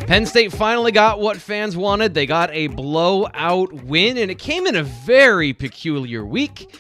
Penn State finally got what fans wanted. They got a blowout win, and it came in a very peculiar week.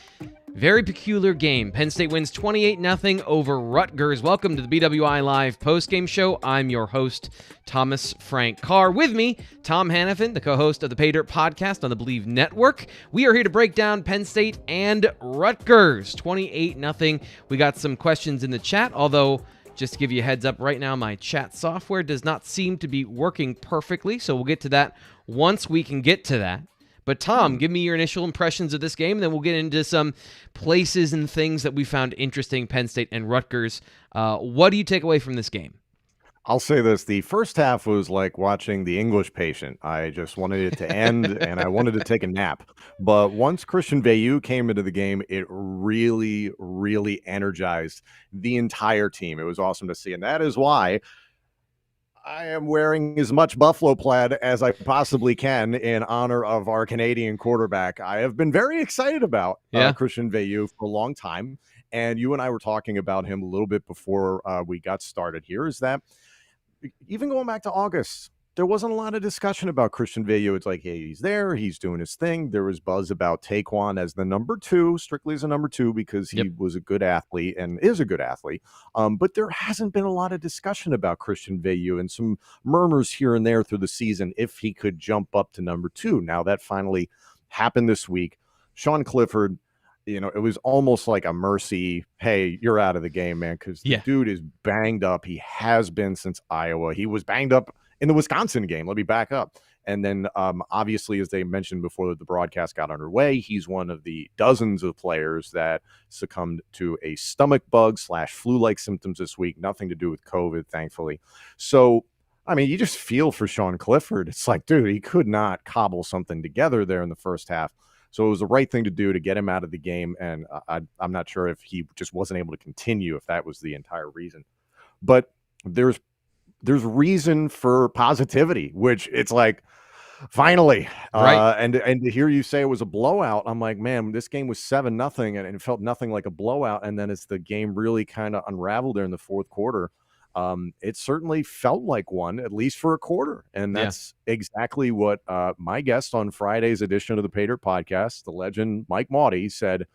Very peculiar game. Penn State wins 28-0 over Rutgers. Welcome to the BWI Live postgame show. I'm your host, Thomas Frank Carr. With me, Tom Hannifan, the co-host of the Paydirt Podcast on the Believe Network. We are here to break down Penn State and Rutgers. 28-0. We got some questions in the chat, although just to give you a heads up right now, my chat software does not seem to be working perfectly, so we'll get to that once we can get to that. But Tom, give me your initial impressions of this game, and then we'll get into some places and things that we found interesting, Penn State and Rutgers. What do you take away from this game? I'll say this. The first half was like watching The English Patient. I just wanted it to end, and I wanted to take a nap. But once Christian Veilleux came into the game, it really, really energized the entire team. It was awesome to see, and that is why I am wearing as much buffalo plaid as I possibly can in honor of our Canadian quarterback. I have been very excited about Christian Veilleux for a long time, and you and I were talking about him a little bit before we got started here, is that even going back to August, there wasn't a lot of discussion about Christian Veilleux. It's like, hey, he's there, he's doing his thing. There was buzz about Tengwall as the number two, strictly as a number two, because he was a good athlete and is a good athlete. But there hasn't been a lot of discussion about Christian Veilleux, and some murmurs here and there through the season if he could jump up to number two. Now that finally happened this week. Sean Clifford, you know, it was almost like a mercy. Hey, you're out of the game, man, because the dude is banged up. He has been since Iowa. He was banged up in the Wisconsin game. Let me back up. And then obviously, as they mentioned before the broadcast got underway, he's one of the dozens of players that succumbed to a stomach bug / flu-like symptoms this week. Nothing to do with COVID, thankfully. So, I mean, you just feel for Sean Clifford. It's like, dude, he could not cobble something together there in the first half. So it was the right thing to do to get him out of the game, and I'm not sure if he just wasn't able to continue, if that was the entire reason. But there's reason for positivity, which it's like, finally. Right. And to hear you say it was a blowout, I'm like, man, this game was 7-0, and it felt nothing like a blowout. And then as the game really kind of unraveled there in the fourth quarter, it certainly felt like one, at least for a quarter. And that's exactly what my guest on Friday's edition of the Paydirt Podcast, the legend Mike Maudie, said,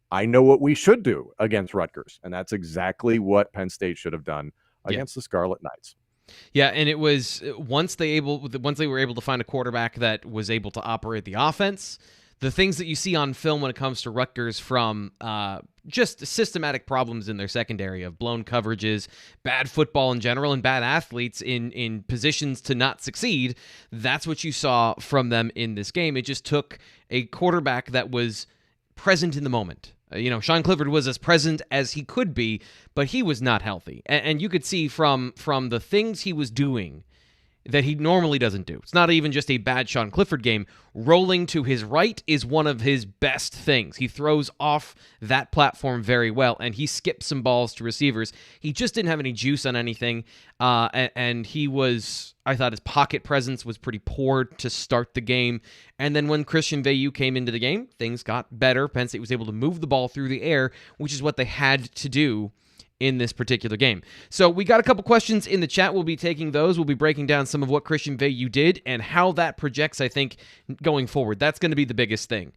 I know what we should do against Rutgers. And that's exactly what Penn State should have done against the Scarlet Knights. Yeah, and it was once they were able to find a quarterback that was able to operate the offense, the things that you see on film when it comes to Rutgers from just systematic problems in their secondary of blown coverages, bad football in general, and bad athletes in positions to not succeed, that's what you saw from them in this game. It just took a quarterback that was present in the moment. Sean Clifford was as present as he could be, but he was not healthy. And you could see from the things he was doing that he normally doesn't do. It's not even just a bad Sean Clifford game. Rolling to his right is one of his best things. He throws off that platform very well, and he skips some balls to receivers. He just didn't have any juice on anything, and I thought his pocket presence was pretty poor to start the game. And then when Christian Veilleux came into the game, things got better. Penn State was able to move the ball through the air, which is what they had to do in this particular game. So we got a couple questions in the chat. We'll be taking those. We'll be breaking down some of what Christian Veilleux did and how that projects, I think, going forward. That's going to be the biggest thing.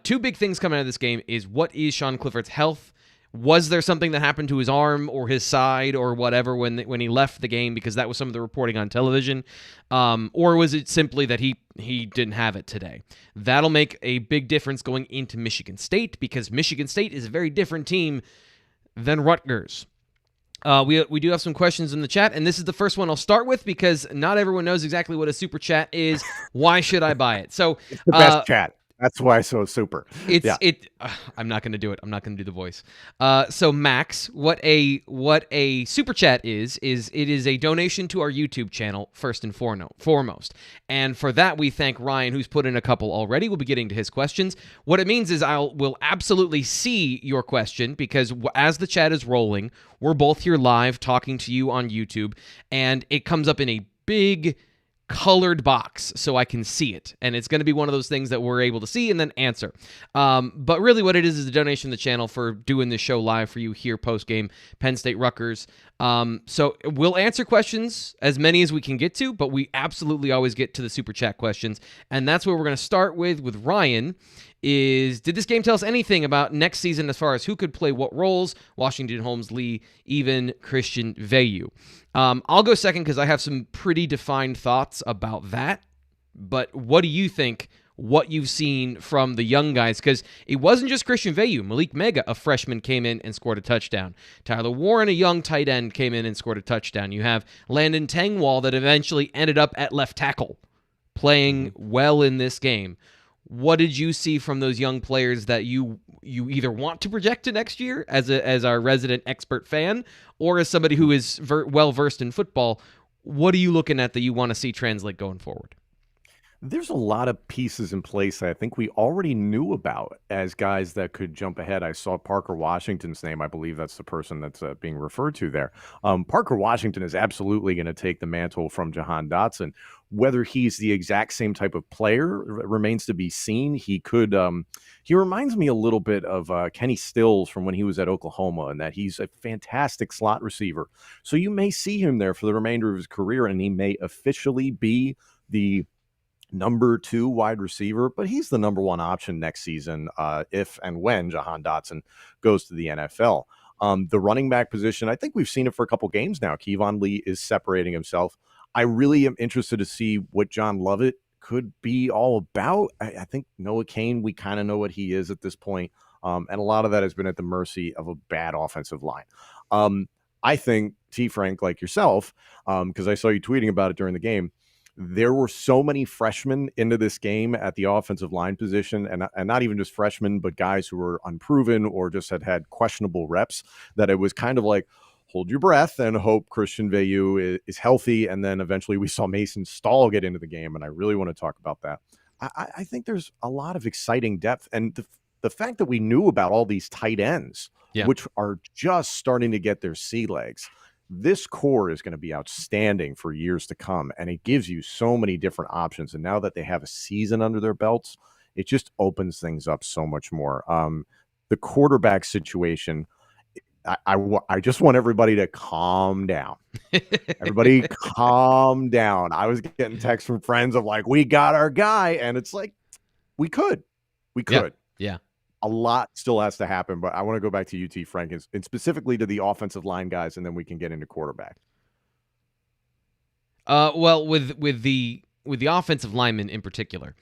Two big things coming out of this game is, what is Sean Clifford's health? Was there something that happened to his arm or his side or whatever when he left the game, because that was some of the reporting on television? Or was it simply that he didn't have it today? That'll make a big difference going into Michigan State, because Michigan State is a very different team than Rutgers. We do have some questions in the chat, and this is the first one I'll start with because not everyone knows exactly what a super chat is. Why should I buy it? So it's the best chat. That's why it's so super. I'm not going to do it. I'm not going to do the voice. So Max, what a super chat is it is a donation to our YouTube channel first and foremost. And for that, we thank Ryan, who's put in a couple already. We'll be getting to his questions. What it means is we'll absolutely see your question, because as the chat is rolling, we're both here live talking to you on YouTube, and it comes up in a big colored box so I can see it. And it's going to be one of those things that we're able to see and then answer. But really what it is a donation to the channel for doing this show live for you here post-game, Penn State Rutgers. So we'll answer questions, as many as we can get to, but we absolutely always get to the Super Chat questions. And that's where we're going to start with Ryan. Did this game tell us anything about next season as far as who could play what roles? Washington, Holmes, Lee, even Christian Veilleux. I'll go second because I have some pretty defined thoughts about that. But what do you think, what you've seen from the young guys? Because it wasn't just Christian Veilleux. Malik Mega, a freshman, came in and scored a touchdown. Tyler Warren, a young tight end, came in and scored a touchdown. You have Landon Tengwall that eventually ended up at left tackle, playing well in this game. What did you see from those young players that you either want to project to next year as our resident expert fan, or as somebody who is well versed in football? What are you looking at that you want to see translate going forward? There's a lot of pieces in place that I think we already knew about as guys that could jump ahead. I saw Parker Washington's name. I believe that's the person that's being referred to there. Parker Washington is absolutely going to take the mantle from Jahan Dotson. Whether he's the exact same type of player remains to be seen. He could. He reminds me a little bit of Kenny Stills from when he was at Oklahoma, and that he's a fantastic slot receiver. So you may see him there for the remainder of his career, and he may officially be the number 2 wide receiver, but he's the number 1 option next season if and when Jahan Dotson goes to the NFL. The running back position, I think we've seen it for a couple games now. Kevon Lee is separating himself. I really am interested to see what John Lovett could be all about. I think Noah Cain, we kind of know what he is at this point, and a lot of that has been at the mercy of a bad offensive line. I think, T. Frank, like yourself, because I saw you tweeting about it during the game, there were so many freshmen into this game at the offensive line position, and not even just freshmen, but guys who were unproven or just had questionable reps, that it was kind of like, hold your breath and hope Christian Veilleux is healthy. And then eventually we saw Mason Stahl get into the game, and I really want to talk about that. I think there's a lot of exciting depth, and the fact that we knew about all these tight ends, which are just starting to get their sea legs. This core is going to be outstanding for years to come, and it gives you so many different options. And now that they have a season under their belts, it just opens things up so much more. The quarterback situation, I just want everybody to calm down. Everybody calm down. I was getting texts from friends of like, we got our guy, and it's like, we could. Yeah. A lot still has to happen, but I want to go back to UT Frank and specifically to the offensive line guys, and then we can get into quarterback. Well, with the offensive linemen in particular,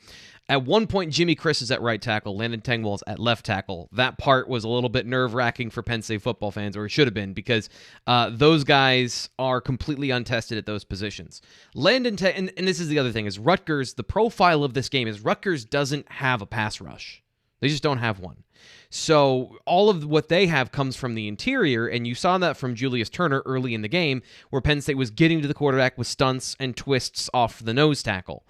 at one point Jimmy Chris is at right tackle, Landon Tengwall's at left tackle. That part was a little bit nerve-wracking for Penn State football fans, or it should have been, because those guys are completely untested at those positions. And this is the other thing, is Rutgers, the profile of this game is Rutgers doesn't have a pass rush. They just don't have one. So all of what they have comes from the interior, and you saw that from Julius Turner early in the game, where Penn State was getting to the quarterback with stunts and twists off the nose tackle.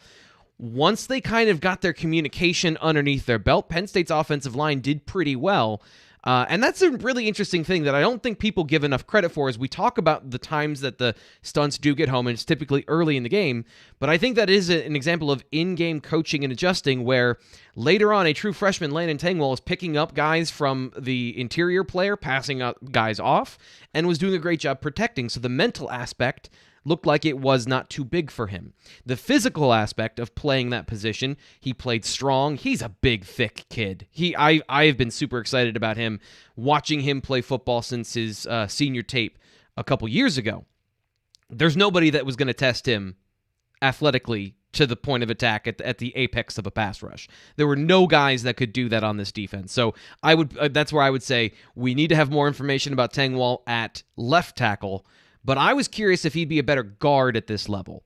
Once they kind of got their communication underneath their belt, Penn State's offensive line did pretty well. And that's a really interesting thing that I don't think people give enough credit for, as we talk about the times that the stunts do get home, and it's typically early in the game. But I think that is an example of in-game coaching and adjusting, where later on a true freshman, Landon Tengwall, is picking up guys from the interior player, passing up guys off, and was doing a great job protecting. So the mental aspect looked like it was not too big for him. The physical aspect of playing that position, he played strong. He's a big, thick kid. I've been super excited about him, watching him play football since his senior tape a couple years ago. There's nobody that was going to test him athletically to the point of attack at the apex of a pass rush. There were no guys that could do that on this defense. So that's where I would say we need to have more information about Tengwall at left tackle. But I was curious if he'd be a better guard at this level.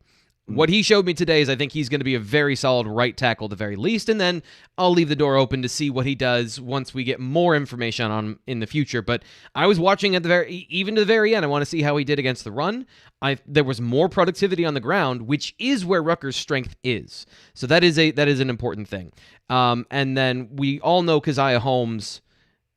What he showed me today is I think he's going to be a very solid right tackle at the very least, and then I'll leave the door open to see what he does once we get more information on him in the future. But I was watching even to the very end. I want to see how he did against the run. There was more productivity on the ground, which is where Rutgers' strength is. So that is an important thing. And then we all know Keziah Holmes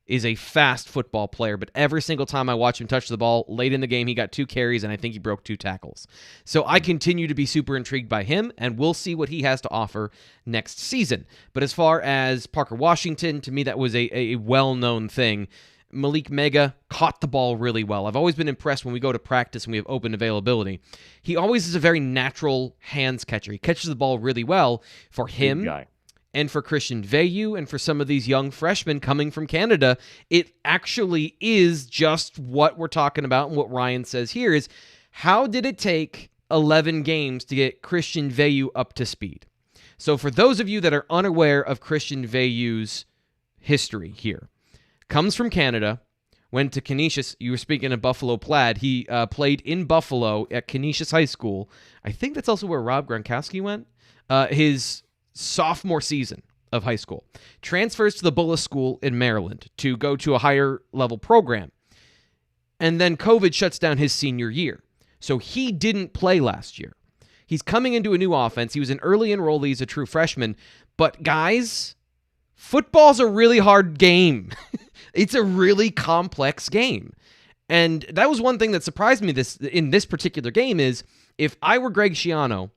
is a fast football player, but every single time I watch him touch the ball, late in the game, he got 2 carries, and I think he broke 2 tackles. So I continue to be super intrigued by him, and we'll see what he has to offer next season. But as far as Parker Washington, to me, that was a well-known thing. Malik Mega caught the ball really well. I've always been impressed when we go to practice and we have open availability. He always is a very natural hands catcher. He catches the ball really well. For him and for Christian Veilleux and for some of these young freshmen coming from Canada, it actually is just what we're talking about, and what Ryan says here is, how did it take 11 games to get Christian Veilleux up to speed? So for those of you that are unaware of Christian Veilleux's history here, comes from Canada, went to Canisius. You were speaking of Buffalo Plaid. He played in Buffalo at Canisius High School. I think that's also where Rob Gronkowski went. His sophomore season of high school. Transfers to the Bullis School in Maryland to go to a higher level program. And then COVID shuts down his senior year. So he didn't play last year. He's coming into a new offense. He was an early enrollee. He's a true freshman. But guys, football's a really hard game. It's a really complex game. And that was one thing that surprised me in this particular game is, if I were Greg Schiano,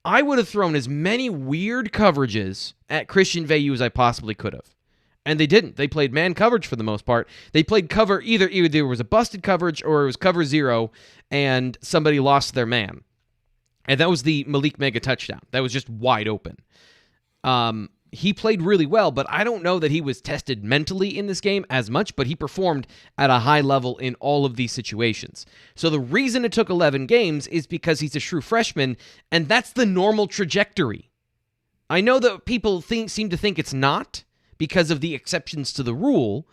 I would have thrown as many weird coverages at Christian Veilleux as I possibly could have. And they didn't. They played man coverage for the most part. They played cover, either there was a busted coverage or it was cover 0 and somebody lost their man. And that was the Malik Mega touchdown. That was just wide open. He played really well, but I don't know that he was tested mentally in this game as much, but he performed at a high level in all of these situations. So the reason it took 11 games is because he's a true freshman, and that's the normal trajectory. I know that people seem to think it's not because of the exceptions to the rule,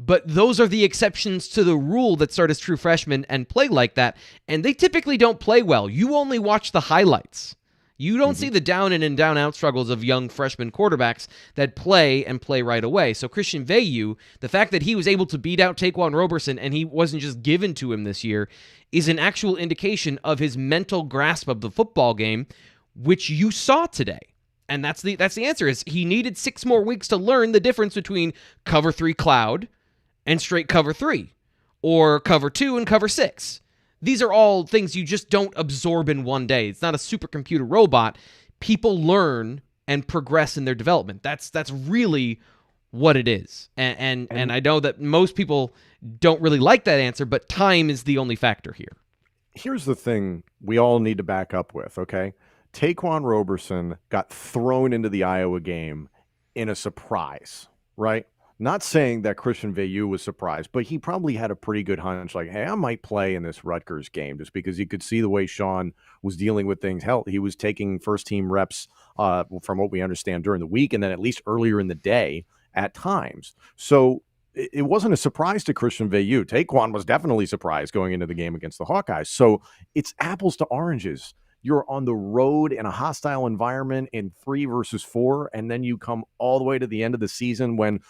but those are the exceptions to the rule that start as true freshmen and play like that, and they typically don't play well. You only watch the highlights. You don't see the down in and down out struggles of young freshman quarterbacks that play and play right away. So Christian Veilleux, the fact that he was able to beat out Tengwall Roberson and he wasn't just given to him this year, is an actual indication of his mental grasp of the football game, which you saw today. And that's the answer, is he needed 6 more weeks to learn the difference between cover 3 cloud and straight cover 3, or cover 2 and cover 6. These are all things you just don't absorb in one day. It's not a supercomputer robot. People learn and progress in their development. That's really what it is. And I know that most people don't really like that answer, but time is the only factor here. Here's the thing we all need to back up with, okay? Tengwall Roberson got thrown into the Iowa game in a surprise, right? Not saying that Christian Veilleux was surprised, but he probably had a pretty good hunch, like, hey, I might play in this Rutgers game, just because you could see the way Sean was dealing with things. Hell, he was taking first-team reps from what we understand during the week, and then at least earlier in the day at times. So it wasn't a surprise to Christian Veilleux. Tengwall was definitely surprised going into the game against the Hawkeyes. So it's apples to oranges. You're on the road in a hostile environment in 3 versus 4, and then you come all the way to the end of the season when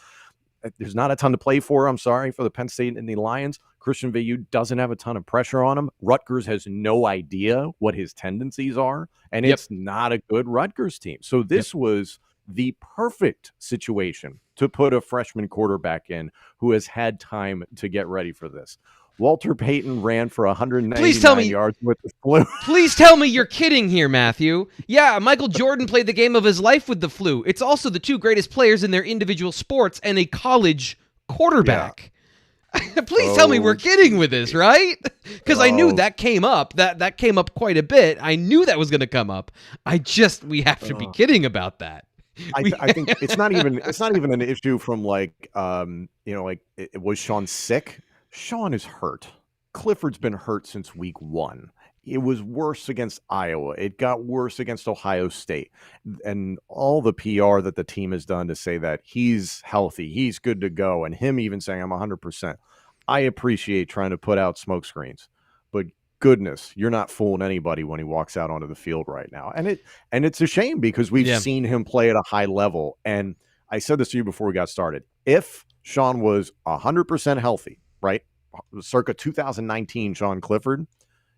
there's not a ton to play for. I'm sorry for the Penn State and the Lions. Christian Veilleux doesn't have a ton of pressure on him. Rutgers has no idea what his tendencies are, and it's not a good Rutgers team. So this was the perfect situation to put a freshman quarterback in who has had time to get ready for this. Walter Payton ran for 199 yards with the flu. Please tell me you're kidding here, Matthew. Yeah, Michael Jordan played the game of his life with the flu. It's also the 2 greatest players in their individual sports and a college quarterback. Yeah. Please tell me we're kidding with this, right? Because I knew that came up. That came up quite a bit. I knew that was going to come up. We have to be kidding about that. I think it's not even an issue from was Sean sick? Sean is hurt. Clifford's been hurt since week 1. It was worse against Iowa. It got worse against Ohio State. And all the PR that the team has done to say that he's healthy, he's good to go, and him even saying I'm 100%. I appreciate trying to put out smoke screens. But goodness, you're not fooling anybody when he walks out onto the field right now. And it's a shame because we've seen him play at a high level. And I said this to you before we got started. If Sean was 100% healthy, right, circa 2019 Sean Clifford,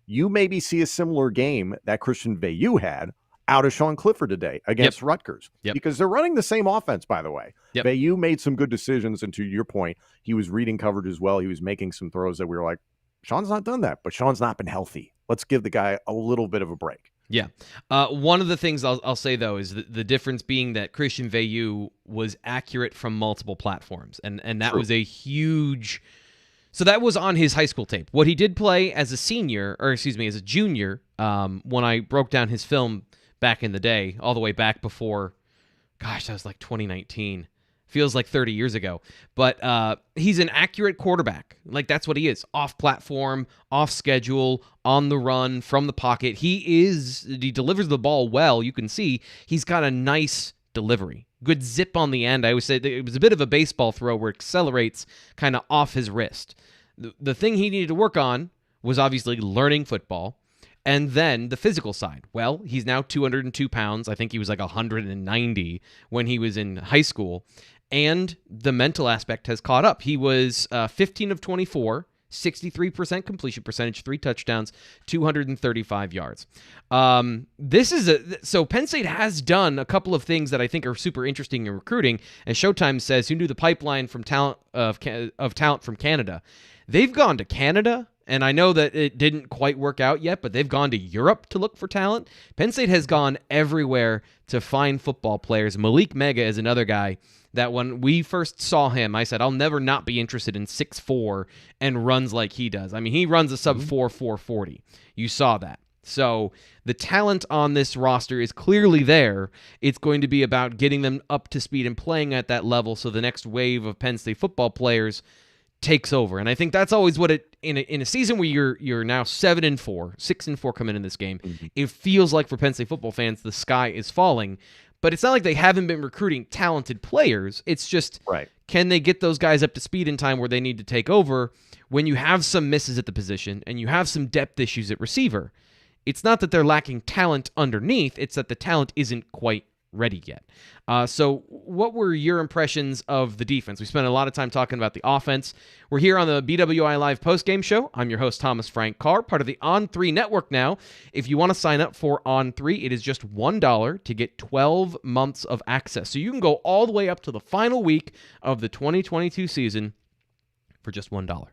you maybe see a similar game that Christian Veilleux had. out of Sean Clifford today against Rutgers because they're running the same offense, by the way. Veilleux made some good decisions, and to your point, he was reading coverage as well. He was making some throws that we were like, Sean's not done that, but Sean's not been healthy. Let's give the guy a little bit of a break. Yeah. One of the things I'll say, though, is the difference being that Christian Veilleux was accurate from multiple platforms, and that was a huge... So that was on his high school tape. What he did play as a senior, or excuse me, as a junior, when I broke down his film back in the day, all the way back before, gosh, that was like 2019. Feels like 30 years ago. But he's an accurate quarterback. Like, that's what he is. Off platform, off schedule, on the run, from the pocket. He delivers the ball well. You can see he's got a nice delivery. Good zip on the end. I always say it was a bit of a baseball throw where it accelerates kind of off his wrist. The thing he needed to work on was obviously learning football. And then the physical side. Well, he's now 202 pounds. I think he was like 190 when he was in high school. And the mental aspect has caught up. He was 15 of 24, 63% completion percentage, 3 touchdowns, 235 yards. So Penn State has done a couple of things that I think are super interesting in recruiting. As Showtime says, who knew the pipeline from talent of talent from Canada? They've gone to Canada, and I know that it didn't quite work out yet, but they've gone to Europe to look for talent. Penn State has gone everywhere to find football players. Malik Mega is another guy that when we first saw him, I said, I'll never not be interested in 6'4" and runs like he does. I mean, he runs a sub-4 440. You saw that. So the talent on this roster is clearly there. It's going to be about getting them up to speed and playing at that level so the next wave of Penn State football players takes over. And I think that's always what it in a season where you're now 7-4, 6-4 coming in this game. It feels like for Penn State football fans the sky is falling. But it's not like they haven't been recruiting talented players. It's just, can they get those guys up to speed in time where they need to take over when you have some misses at the position and you have some depth issues at receiver? It's not that they're lacking talent underneath. It's that the talent isn't quite ready yet. So what were your impressions of the defense? We spent a lot of time talking about the offense. We're here on the BWI Live postgame show. I'm your host, Thomas Frank Carr, part of the On3 network now. If you want to sign up for On3, it is just $1 to get 12 months of access. So you can go all the way up to the final week of the 2022 season for just $1.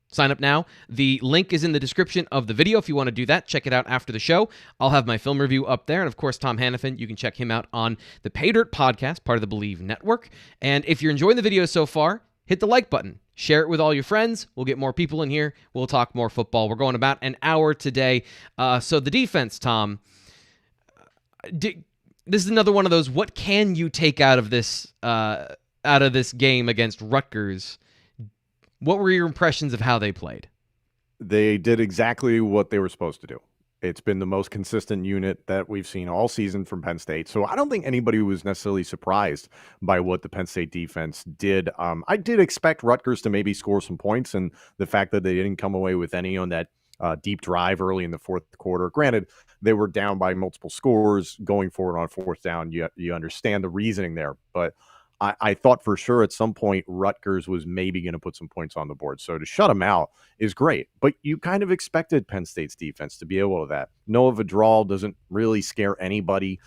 Sign up now. The link is in the description of the video. If you want to do that, check it out after the show. I'll have my film review up there. And of course, Tom Hannifan, you can check him out on the Paydirt Podcast, part of the Believe Network. And if you're enjoying the video so far, hit the like button. Share it with all your friends. We'll get more people in here. We'll talk more football. We're going about an hour today. So the defense, Tom, this is another one of those, what can you take out of this game against Rutgers? What were your impressions of how they played? They did exactly what they were supposed to do. It's been the most consistent unit that we've seen all season from Penn State. So I don't think anybody was necessarily surprised by what the Penn State defense did. I did expect Rutgers to maybe score some points, and the fact that they didn't come away with any on that deep drive early in the fourth quarter. Granted, they were down by multiple scores going forward on fourth down. You understand the reasoning there, but I thought for sure at some point Rutgers was maybe going to put some points on the board. So to shut them out is great. But you kind of expected Penn State's defense to be able to that. Noah Vidral doesn't really scare anybody.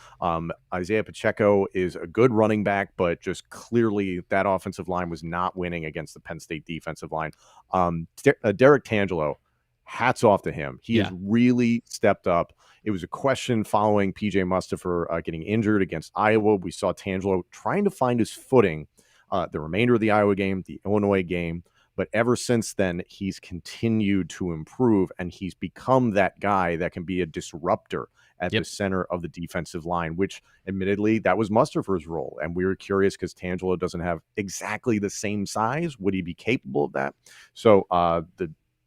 Isaiah Pacheco is a good running back, but just clearly that offensive line was not winning against the Penn State defensive line. Derek Tangelo, hats off to him. He has really stepped up. It was a question following P.J. Mustipher getting injured against Iowa. We saw Tangelo trying to find his footing the remainder of the Iowa game, the Illinois game. But ever since then, he's continued to improve, and he's become that guy that can be a disruptor at the center of the defensive line, which admittedly, that was Mustipher's role. And we were curious because Tangelo doesn't have exactly the same size. Would he be capable of that? So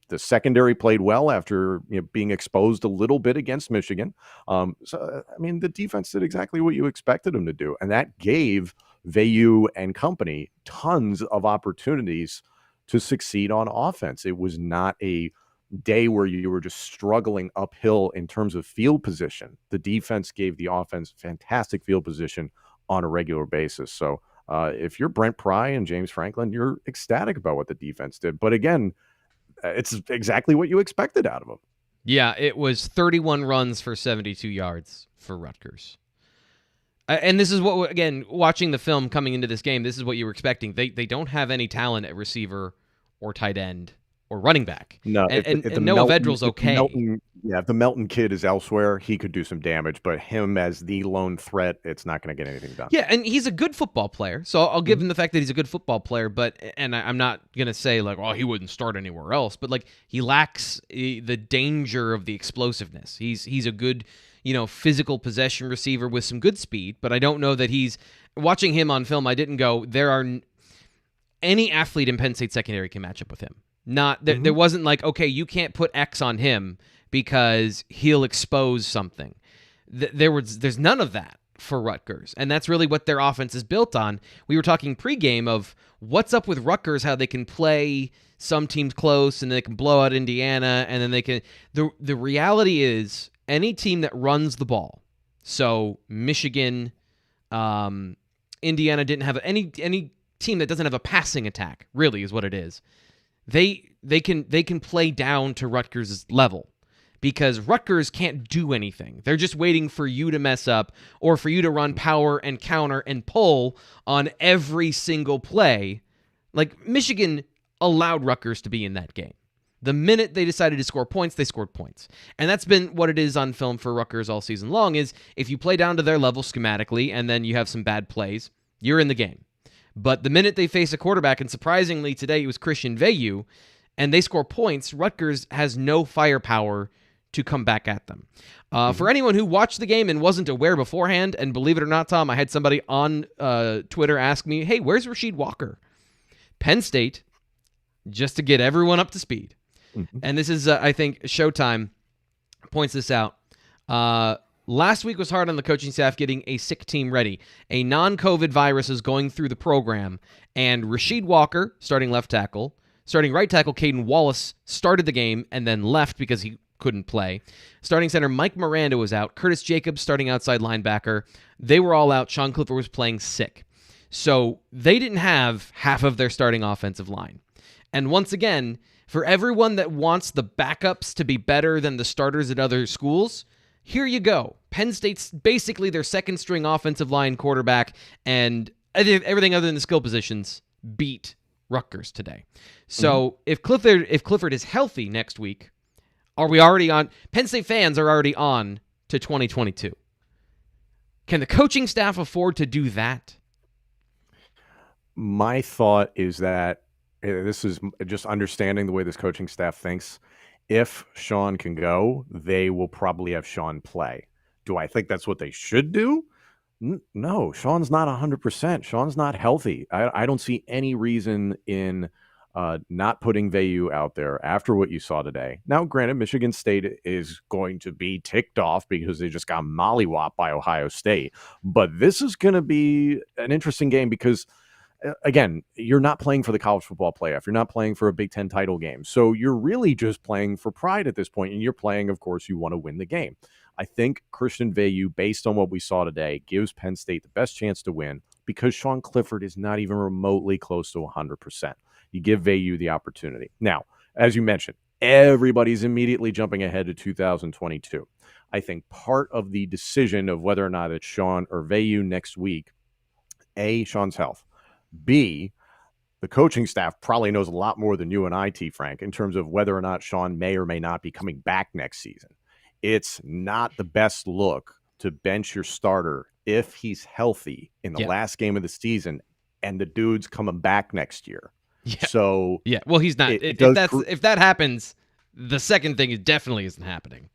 the secondary played well after being exposed a little bit against Michigan. The defense did exactly what you expected them to do. And that gave Veilleux and company tons of opportunities to succeed on offense. It was not a day where you were just struggling uphill in terms of field position. The defense gave the offense fantastic field position on a regular basis. So if you're Brent Pry and James Franklin, you're ecstatic about what the defense did. But again, it's exactly what you expected out of them. Yeah, it was 31 runs for 72 yards for Rutgers. And this is what, again, watching the film coming into this game, this is what you were expecting. They don't have any talent at receiver or tight end or running back. No, And Noah Vedral's okay. If the Melton kid is elsewhere, he could do some damage, but him as the lone threat, it's not going to get anything done. Yeah, and he's a good football player, so I'll give him the fact that he's a good football player, and I'm not going to say, like, oh, he wouldn't start anywhere else, but, like, he lacks the danger of the explosiveness. He's a good, physical possession receiver with some good speed, but I don't know that watching him on film, I didn't go, any athlete in Penn State secondary can match up with him. There wasn't like, okay, you can't put X on him because he'll expose something. There's none of that for Rutgers, and that's really what their offense is built on. We were talking pregame of what's up with Rutgers, how they can play some teams close and they can blow out Indiana, and then they can. The reality is any team that runs the ball. So Michigan, Indiana didn't have any team that doesn't have a passing attack. Really, is what it is. They can play down to Rutgers' level because Rutgers can't do anything. They're just waiting for you to mess up or for you to run power and counter and pull on every single play. Like, Michigan allowed Rutgers to be in that game. The minute they decided to score points, they scored points. And that's been what it is on film for Rutgers all season long, is if you play down to their level schematically and then you have some bad plays, you're in the game. But the minute they face a quarterback, and surprisingly today it was Christian Veilleux, and they score points, Rutgers has no firepower to come back at them. For anyone who watched the game and wasn't aware beforehand, and believe it or not, Tom, I had somebody on Twitter ask me, hey, where's Rasheed Walker? Penn State, just to get everyone up to speed. And this is, I think, Showtime points this out. Last week was hard on the coaching staff getting a sick team ready. A non-COVID virus is going through the program, and Rasheed Walker, starting left tackle, starting right tackle Caden Wallace started the game and then left because he couldn't play. Starting center Mike Miranda was out. Curtis Jacobs, starting outside linebacker. They were all out. Sean Clifford was playing sick. So they didn't have half of their starting offensive line. And once again, for everyone that wants the backups to be better than the starters at other schools, here you go. Penn State's basically their second-string offensive line quarterback, and everything other than the skill positions beat Rutgers today. So if Clifford is healthy next week, are we already on? Penn State fans are already on to 2022. Can the coaching staff afford to do that? My thought is that this is just understanding the way this coaching staff thinks. If Sean can go, they will probably have Sean play. Do I think that's what they should do? No, Sean's not 100%. Sean's not healthy. I don't see any reason in not putting Veilleux out there after what you saw today. Now, granted, Michigan State is going to be ticked off because they just got mollywopped by Ohio State. But this is going to be an interesting game because, again, you're not playing for the college football playoff. You're not playing for a Big Ten title game. So you're really just playing for pride at this point. And you're playing, of course, you want to win the game. I think Christian Veilleux, based on what we saw today, gives Penn State the best chance to win because Sean Clifford is not even remotely close to 100%. You give Veilleux the opportunity. Now, as you mentioned, everybody's immediately jumping ahead to 2022. I think part of the decision of whether or not it's Sean or Veilleux next week, A, Sean's health. B, the coaching staff probably knows a lot more than you and I, T. Frank, in terms of whether or not Sean may or may not be coming back next season. It's not the best look to bench your starter if he's healthy in the last game of the season and the dude's coming back next year. Yeah. So well, he's not. If that happens, the second thing definitely isn't happening.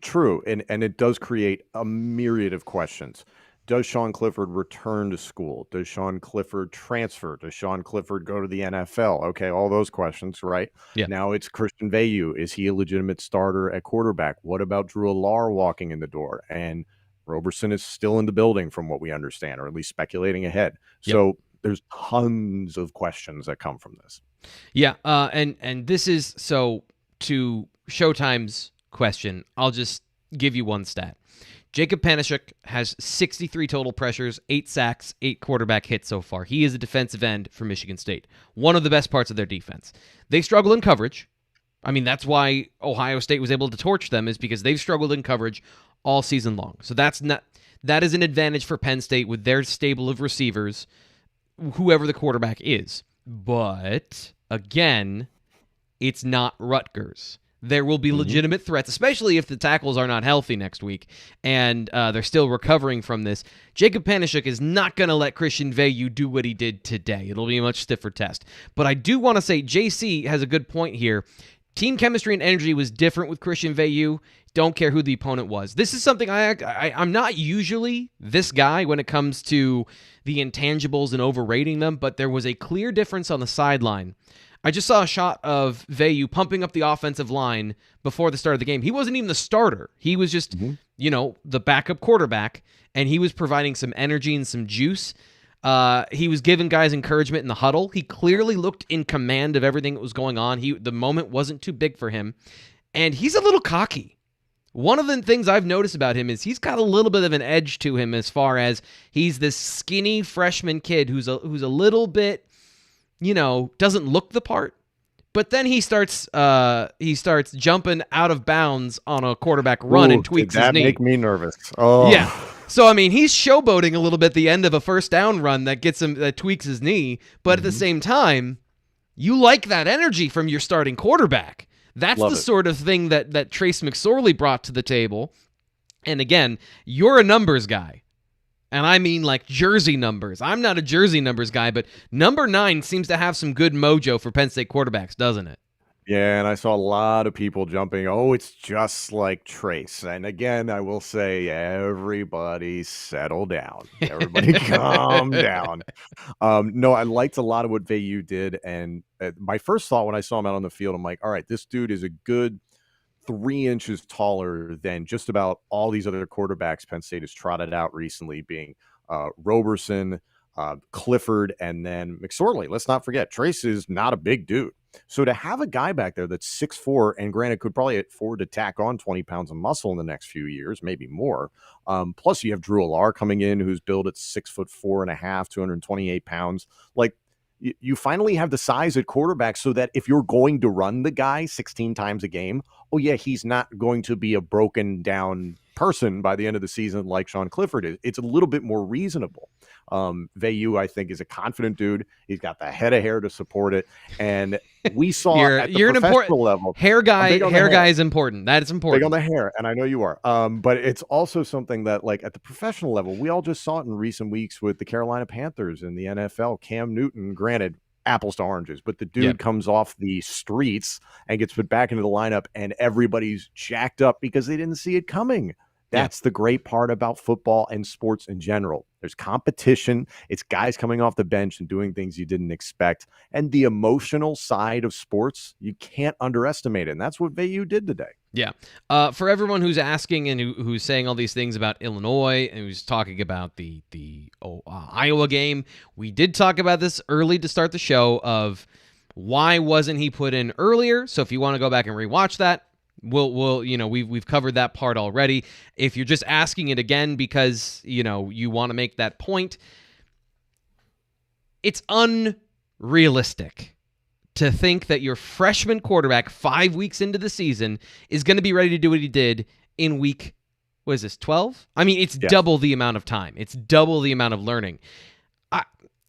True, and it does create a myriad of questions. Does Sean Clifford return to school? Does Sean Clifford transfer? Does Sean Clifford go to the NFL? Okay, all those questions, right? Yeah. Now it's Christian Veilleux. Is he a legitimate starter at quarterback? What about Drew Allar walking in the door? And Roberson is still in the building from what we understand, or at least speculating ahead. Yep. So there's tons of questions that come from this. Yeah, and this is, so to Showtime's question, I'll just give you one stat. Jacob Panishuk has 63 total pressures, 8 sacks, 8 quarterback hits so far. He is a defensive end for Michigan State. One of the best parts of their defense. They struggle in coverage. I mean, that's why Ohio State was able to torch them, is because they've struggled in coverage all season long. So that is an advantage for Penn State with their stable of receivers, whoever the quarterback is. But again, it's not Rutgers. There will be legitimate threats, especially if the tackles are not healthy next week and they're still recovering from this. Jacob Panishuk is not going to let Christian Veilleux do what he did today. It'll be a much stiffer test. But I do want to say JC has a good point here. Team chemistry and energy was different with Christian Veilleux. Don't care who the opponent was. This is something I'm not usually this guy when it comes to the intangibles and overrating them, but there was a clear difference on the sideline. I just saw a shot of Veilleux pumping up the offensive line before the start of the game. He wasn't even the starter. He was just, the backup quarterback, and he was providing some energy and some juice. He was giving guys encouragement in the huddle. He clearly looked in command of everything that was going on. The moment wasn't too big for him, and he's a little cocky. One of the things I've noticed about him is he's got a little bit of an edge to him as far as he's this skinny freshman kid who's a little bit, doesn't look the part, but then he starts jumping out of bounds on a quarterback run and tweaks his knee. That make me nervous. Oh, yeah. So I mean, he's showboating a little bit at the end of a first down run that tweaks his knee, but at the same time, you like that energy from your starting quarterback. That's the sort of thing that Trace McSorley brought to the table. And again, you're a numbers guy. And I mean like jersey numbers. I'm not a jersey numbers guy, but number 9 seems to have some good mojo for Penn State quarterbacks, doesn't it? Yeah, and I saw a lot of people jumping, it's just like Trace. And again, I will say, everybody settle down. Everybody calm down. No, I liked a lot of what Veilleux did. And my first thought when I saw him out on the field, I'm like, all right, this dude is a good 3 inches taller than just about all these other quarterbacks Penn State has trotted out recently, being Roberson, Clifford, and then McSorley. Let's not forget, Trace is not a big dude. So to have a guy back there that's 6'4", and granted could probably afford to tack on 20 pounds of muscle in the next few years, maybe more. Plus you have Drew Allar coming in, who's billed at 6'4.5", 228 pounds. Like, you finally have the size at quarterback so that if you're going to run the guy 16 times a game, he's not going to be a broken down person by the end of the season like Sean Clifford is. It's a little bit more reasonable. Veilleux, I think, is a confident dude. He's got the head of hair to support it. And we saw at the professional level. Hair guy is important. That is important. Big on the hair, and I know you are. But it's also something that, like, at the professional level, we all just saw it in recent weeks with the Carolina Panthers in the NFL. Cam Newton, granted, apples to oranges, but the dude comes off the streets and gets put back into the lineup, and everybody's jacked up because they didn't see it coming. That's the great part about football and sports in general. There's competition. It's guys coming off the bench and doing things you didn't expect. And the emotional side of sports, you can't underestimate it. And that's what Veilleux did today. Yeah. For everyone who's asking and who's saying all these things about Illinois and who's talking about the Iowa game, we did talk about this early to start the show of why wasn't he put in earlier. So if you want to go back and rewatch that, we've covered that part already. If you're just asking it again because, you want to make that point, it's unrealistic to think that your freshman quarterback 5 weeks into the season is going to be ready to do what he did in week, 12? I mean, it's double the amount of time. It's double the amount of learning.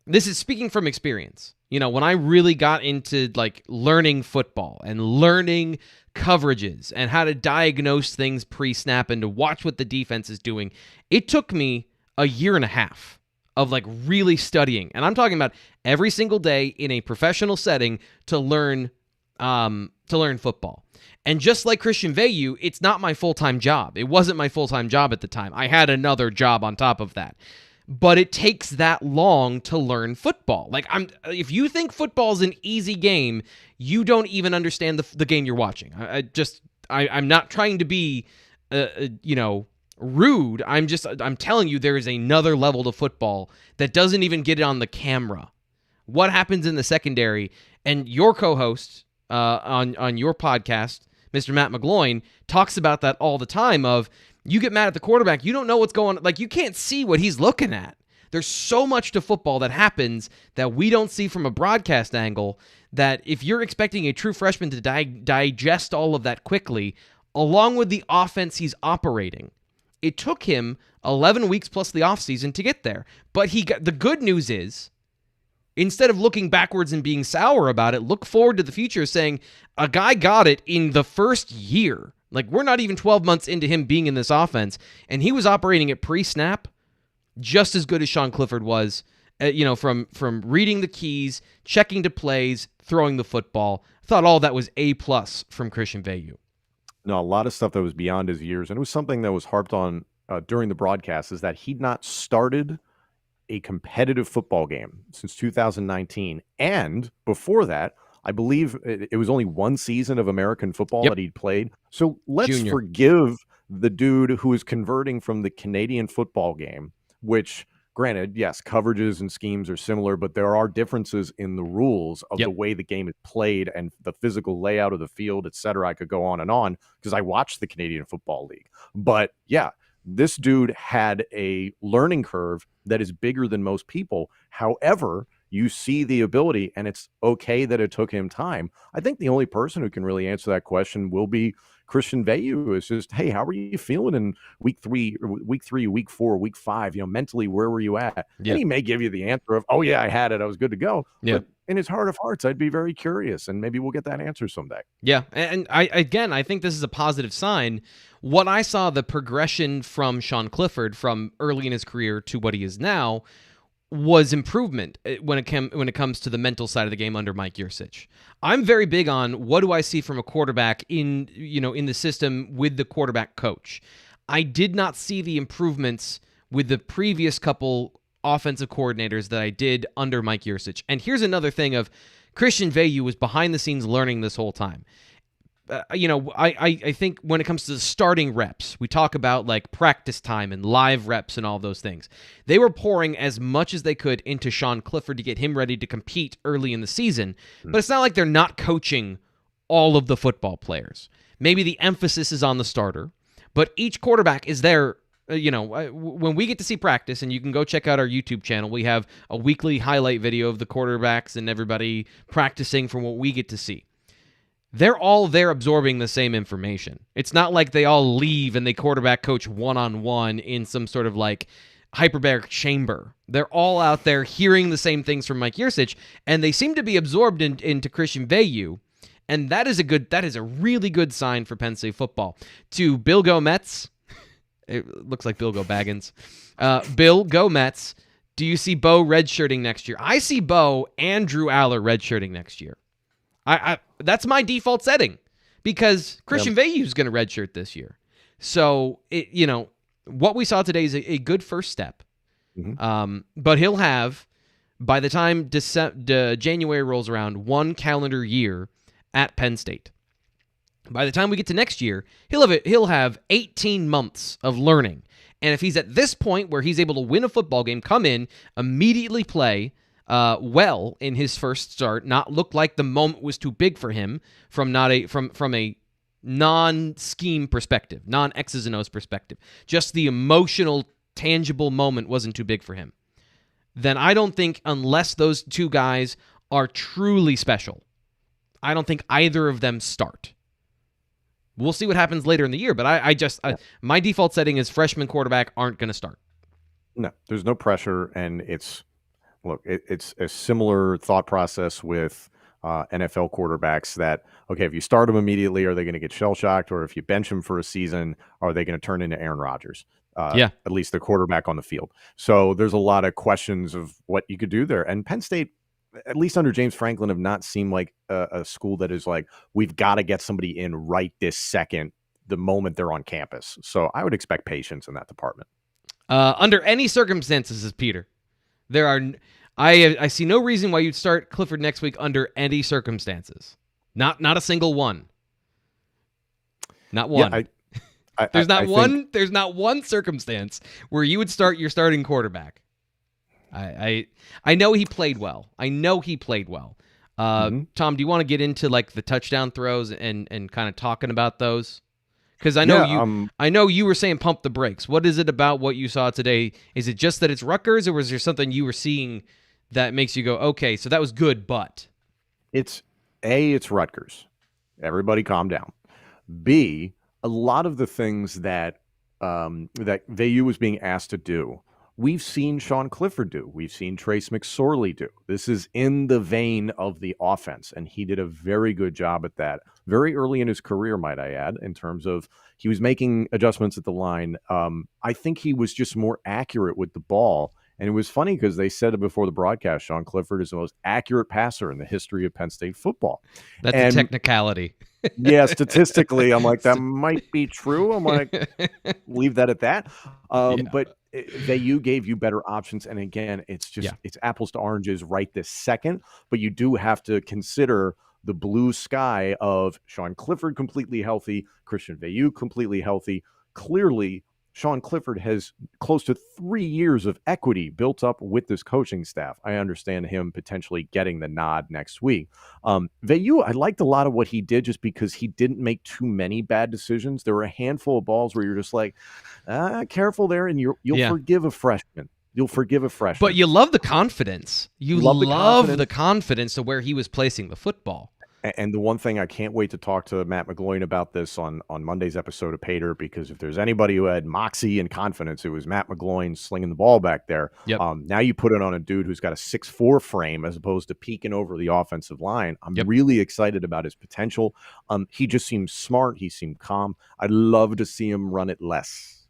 This is speaking from experience. When I really got into learning football and learning coverages and how to diagnose things pre-snap and to watch what the defense is doing, it took me a year and a half of really studying. And I'm talking about every single day in a professional setting to learn football. And just like Christian Veilleux, it's not my full-time job. It wasn't my full-time job at the time. I had another job on top of that. But it takes that long to learn football. If you think football is an easy game, you don't even understand the game you're watching. I'm not trying to be, rude. I'm telling you there is another level to football that doesn't even get it on the camera. What happens in the secondary? And your co-host on your podcast, Mr. Matt McGloin, talks about that all the time of, you get mad at the quarterback, you don't know what's going on. You can't see what he's looking at. There's so much to football that happens that we don't see from a broadcast angle, that if you're expecting a true freshman to digest all of that quickly, along with the offense he's operating, it took him 11 weeks plus the offseason to get there. But the good news is, instead of looking backwards and being sour about it, look forward to the future saying, a guy got it in the first year. Like, we're not even 12 months into him being in this offense, and he was operating at pre-snap just as good as Sean Clifford was, from reading the keys, checking to plays, throwing the football. I thought all that was A+ from Christian Veilleux. No, a lot of stuff that was beyond his years, and it was something that was harped on during the broadcast, is that he'd not started a competitive football game since 2019. And before that, I believe it was only one season of American football that he'd played. So let's forgive the dude who is converting from the Canadian football game, which, granted, yes, coverages and schemes are similar, but there are differences in the rules of the way the game is played and the physical layout of the field, et cetera. I could go on because I watched the Canadian Football League. But yeah, this dude had a learning curve that is bigger than most people. However, you see the ability, and it's okay that it took him time. I think the only person who can really answer that question will be Christian Veilleux. Is just, hey, how are you feeling in week 3, week 4, week 5? Mentally, where were you at? And he may give you the answer of, oh yeah, I had it, I was good to go. But in his heart of hearts, I'd be very curious, and maybe we'll get that answer someday. Yeah, and I think this is a positive sign. What I saw, the progression from Sean Clifford from early in his career to what he is now, was improvement when it comes to the mental side of the game under Mike Yurcich. I'm very big on, what do I see from a quarterback in the system with the quarterback coach. I did not see the improvements with the previous couple offensive coordinators that I did under Mike Yurcich. And here's another thing of, Christian Veilleux was behind the scenes learning this whole time. I think when it comes to the starting reps, we talk about like practice time and live reps and all those things. They were pouring as much as they could into Sean Clifford to get him ready to compete early in the season. But it's not like they're not coaching all of the football players. Maybe the emphasis is on the starter, but each quarterback is there. When we get to see practice, and you can go check out our YouTube channel, we have a weekly highlight video of the quarterbacks and everybody practicing from what we get to see. They're all there absorbing the same information. It's not like they all leave and they quarterback coach one-on-one in some sort of like hyperbaric chamber. They're all out there hearing the same things from Mike Yurcich, and they seem to be absorbed into Christian Veilleux, and that is a really good sign for Penn State football. To Bill Go Mets, it looks like Bill Go Baggins. Bill Go Mets. Do you see Bo redshirting next year? I see Bo and Drew Aller redshirting next year. I that's my default setting, because Christian Veilleux is going to redshirt this year. So what we saw today is a good first step. But he'll have, by the time January rolls around, 1 calendar year at Penn State. By the time we get to next year, he'll have 18 months of learning. And if he's at this point where he's able to win a football game, come in, immediately play well in his first start, not look like the moment was too big for him from a non-scheme perspective, non-X's and O's perspective, just the emotional, tangible moment wasn't too big for him, then I don't think, unless those two guys are truly special, I don't think either of them start. We'll see what happens later in the year, but my default setting is freshman quarterback aren't going to start. No, there's no pressure, and it's a similar thought process with NFL quarterbacks that, okay, if you start them immediately, are they going to get shell-shocked? Or if you bench them for a season, are they going to turn into Aaron Rodgers? At least the quarterback on the field. So there's a lot of questions of what you could do there. And Penn State, at least under James Franklin, have not seemed like a school that is like, we've got to get somebody in right this second, the moment they're on campus. So I would expect patience in that department. Under any circumstances, Peter, I see no reason why you'd start Clifford next week under any circumstances. Not a single one. Not one. Yeah, there's not one circumstance where you would start your starting quarterback. I know he played well. Tom, do you want to get into like the touchdown throws and kind of talking about those? Because I know you were saying pump the brakes. What is it about what you saw today? Is it just that it's Rutgers, or was there something you were seeing that makes you go, okay, so that was good, but it's Rutgers. Everybody calm down. B, a lot of the things that that Veilleux was being asked to do, we've seen Sean Clifford do. We've seen Trace McSorley do. This is in the vein of the offense, and he did a very good job at that very early in his career, might I add, in terms of he was making adjustments at the line. I think he was just more accurate with the ball. And it was funny because they said it before the broadcast, Sean Clifford is the most accurate passer in the history of Penn State football. That's a technicality. Yeah, statistically, I'm like, that might be true. I'm like, leave that at that. But Veilleux gave you better options. And again, it's apples to oranges right this second. But you do have to consider the blue sky of Sean Clifford completely healthy, Christian Veilleux completely healthy. Clearly, Sean Clifford has close to 3 years of equity built up with this coaching staff. I understand him potentially getting the nod next week. Veilleux, I liked a lot of what he did just because he didn't make too many bad decisions. There were a handful of balls where you're just like, careful there, and you'll forgive a freshman. You'll forgive a freshman. But you love the confidence. You love the confidence of where he was placing the football. And the one thing I can't wait to talk to Matt McGloin about this on Monday's episode of Paydirt, because if there's anybody who had moxie and confidence, it was Matt McGloin slinging the ball back there. Yep. Now you put it on a dude who's got a 6'4" frame as opposed to peeking over the offensive line. I'm really excited about his potential. He just seems smart. He seemed calm. I'd love to see him run it less.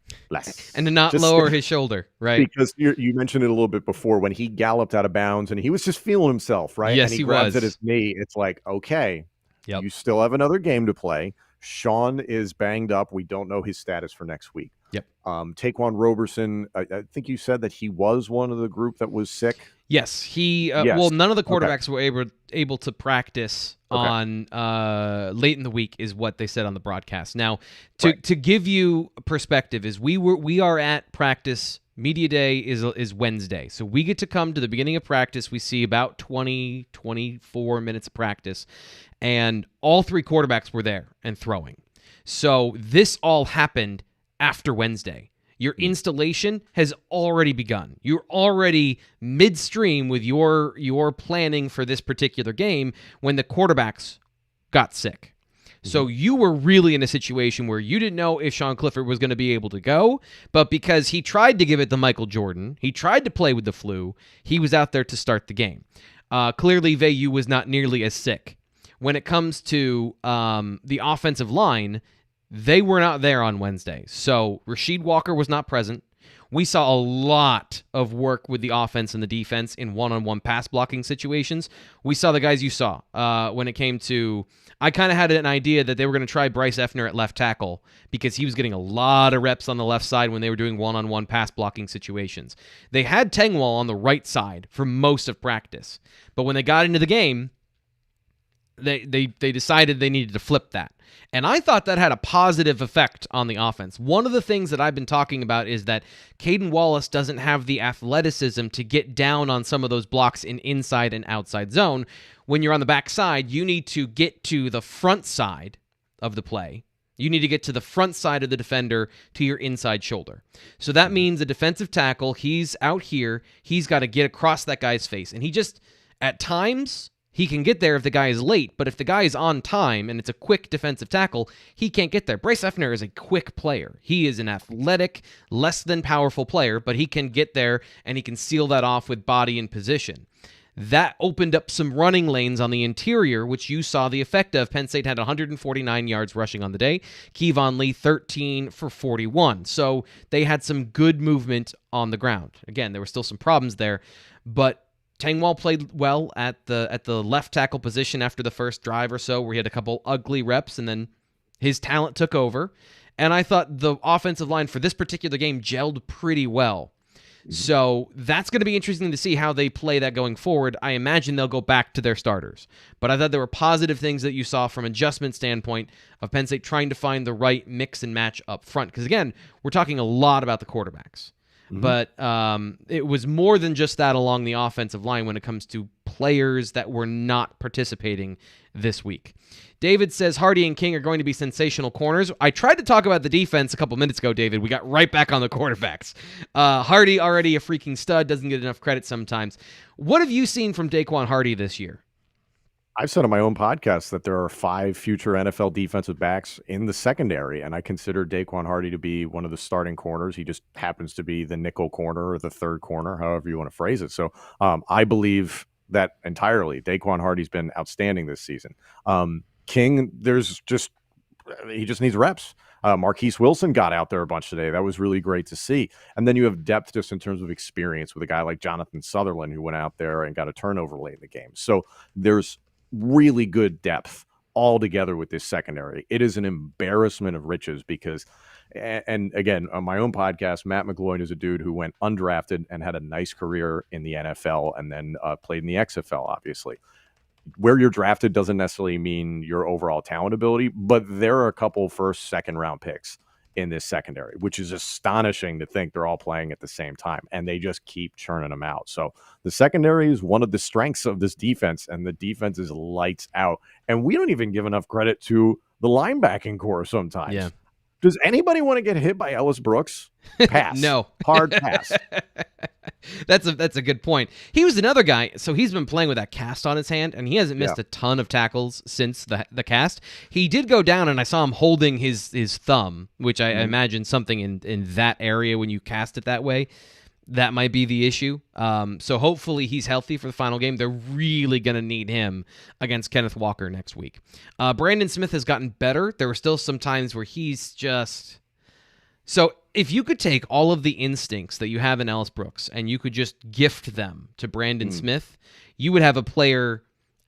And to not lower his shoulder, right? Because you mentioned it a little bit before when he galloped out of bounds and he was just feeling himself, right? Yes, and he grabs was. at his knee. It's like, okay, you still have another game to play. Sean is banged up. We don't know his status for next week. Yep. Taquan Roberson, I think you said that he was one of the group that was sick. Yes, he. Well, none of the quarterbacks were able to practice on late in the week, is what they said on the broadcast. Now, to give you perspective, is we are at practice. Media day is Wednesday, so we get to come to the beginning of practice. We see about 24 minutes of practice, and all three quarterbacks were there and throwing. So this all happened after Wednesday. Your installation has already begun. You're already midstream with your planning for this particular game when the quarterbacks got sick. So you were really in a situation where you didn't know if Sean Clifford was going to be able to go, but because he tried to give it to Michael Jordan, he tried to play with the flu, he was out there to start the game. Clearly, Veilleux was not nearly as sick. When it comes to the offensive line, they were not there on Wednesday. So Rasheed Walker was not present. We saw a lot of work with the offense and the defense in one-on-one pass blocking situations. We saw the guys you saw when it came to... I kind of had an idea that they were going to try Bryce Effner at left tackle because he was getting a lot of reps on the left side when they were doing one-on-one pass blocking situations. They had Tengwall on the right side for most of practice. But when they got into the game, they decided they needed to flip that. And I thought that had a positive effect on the offense. One of the things that I've been talking about is that Caden Wallace doesn't have the athleticism to get down on some of those blocks in inside and outside zone. When you're on the back side, you need to get to the front side of the play. You need to get to the front side of the defender to your inside shoulder. So that means a defensive tackle, he's out here, he's got to get across that guy's face. And he just, at times... he can get there if the guy is late, but if the guy is on time and it's a quick defensive tackle, he can't get there. Bryce Effner is a quick player. He is an athletic, less than powerful player, but he can get there and he can seal that off with body and position. That opened up some running lanes on the interior, which you saw the effect of. Penn State had 149 yards rushing on the day. Kevon Lee, 13 for 41. So they had some good movement on the ground. Again, there were still some problems there, but Tengwall played well at the left tackle position after the first drive or so, where he had a couple ugly reps, and then his talent took over. And I thought the offensive line for this particular game gelled pretty well. So that's going to be interesting to see how they play that going forward. I imagine they'll go back to their starters. But I thought there were positive things that you saw from an adjustment standpoint of Penn State trying to find the right mix and match up front. Because, again, we're talking a lot about the quarterbacks. But it was more than just that along the offensive line when it comes to players that were not participating this week. David says Hardy and King are going to be sensational corners. I tried to talk about the defense a couple minutes ago, David. We got right back on the quarterbacks. Hardy, already a freaking stud, doesn't get enough credit sometimes. What have you seen from Daquan Hardy this year? I've said on my own podcast that there are 5 future NFL defensive backs in the secondary, and I consider Daquan Hardy to be one of the starting corners. He just happens to be the nickel corner or the third corner, however you want to phrase it. So I believe that entirely. Daquan Hardy's been outstanding this season. King, he just needs reps. Marquise Wilson got out there a bunch today. That was really great to see. And then you have depth just in terms of experience with a guy like Jonathan Sutherland, who went out there and got a turnover late in the game. So there's really good depth all together with this secondary. It is an embarrassment of riches because, and again, on my own podcast, Matt McGloin is a dude who went undrafted and had a nice career in the NFL and then played in the XFL, obviously. Where you're drafted doesn't necessarily mean your overall talent ability, but there are a couple first, second round picks in this secondary, which is astonishing to think they're all playing at the same time, and they just keep churning them out. So the secondary is one of the strengths of this defense, and the defense is lights out. And we don't even give enough credit to the linebacking core sometimes. Yeah. Does anybody want to get hit by Ellis Brooks? Pass. No. Hard pass. That's a good point. He was another guy, so he's been playing with that cast on his hand, and he hasn't missed a ton of tackles since the cast. He did go down, and I saw him holding his thumb, which I imagine something in that area when you cast it that way. That might be the issue. So hopefully he's healthy for the final game. They're really going to need him against Kenneth Walker next week. Brandon Smith has gotten better. There were still some times where he's just... So if you could take all of the instincts that you have in Ellis Brooks and you could just gift them to Brandon Smith, you would have a player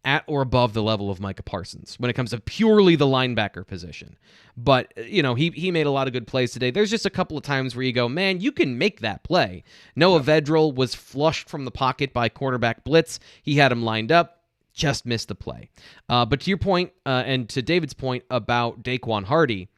at or above the level of Micah Parsons when it comes to purely the linebacker position. But, you know, he made a lot of good plays today. There's just a couple of times where you go, man, you can make that play. Noah Vedral was flushed from the pocket by quarterback blitz. He had him lined up, just missed the play. But to your point, and to David's point about Daquan Hardy,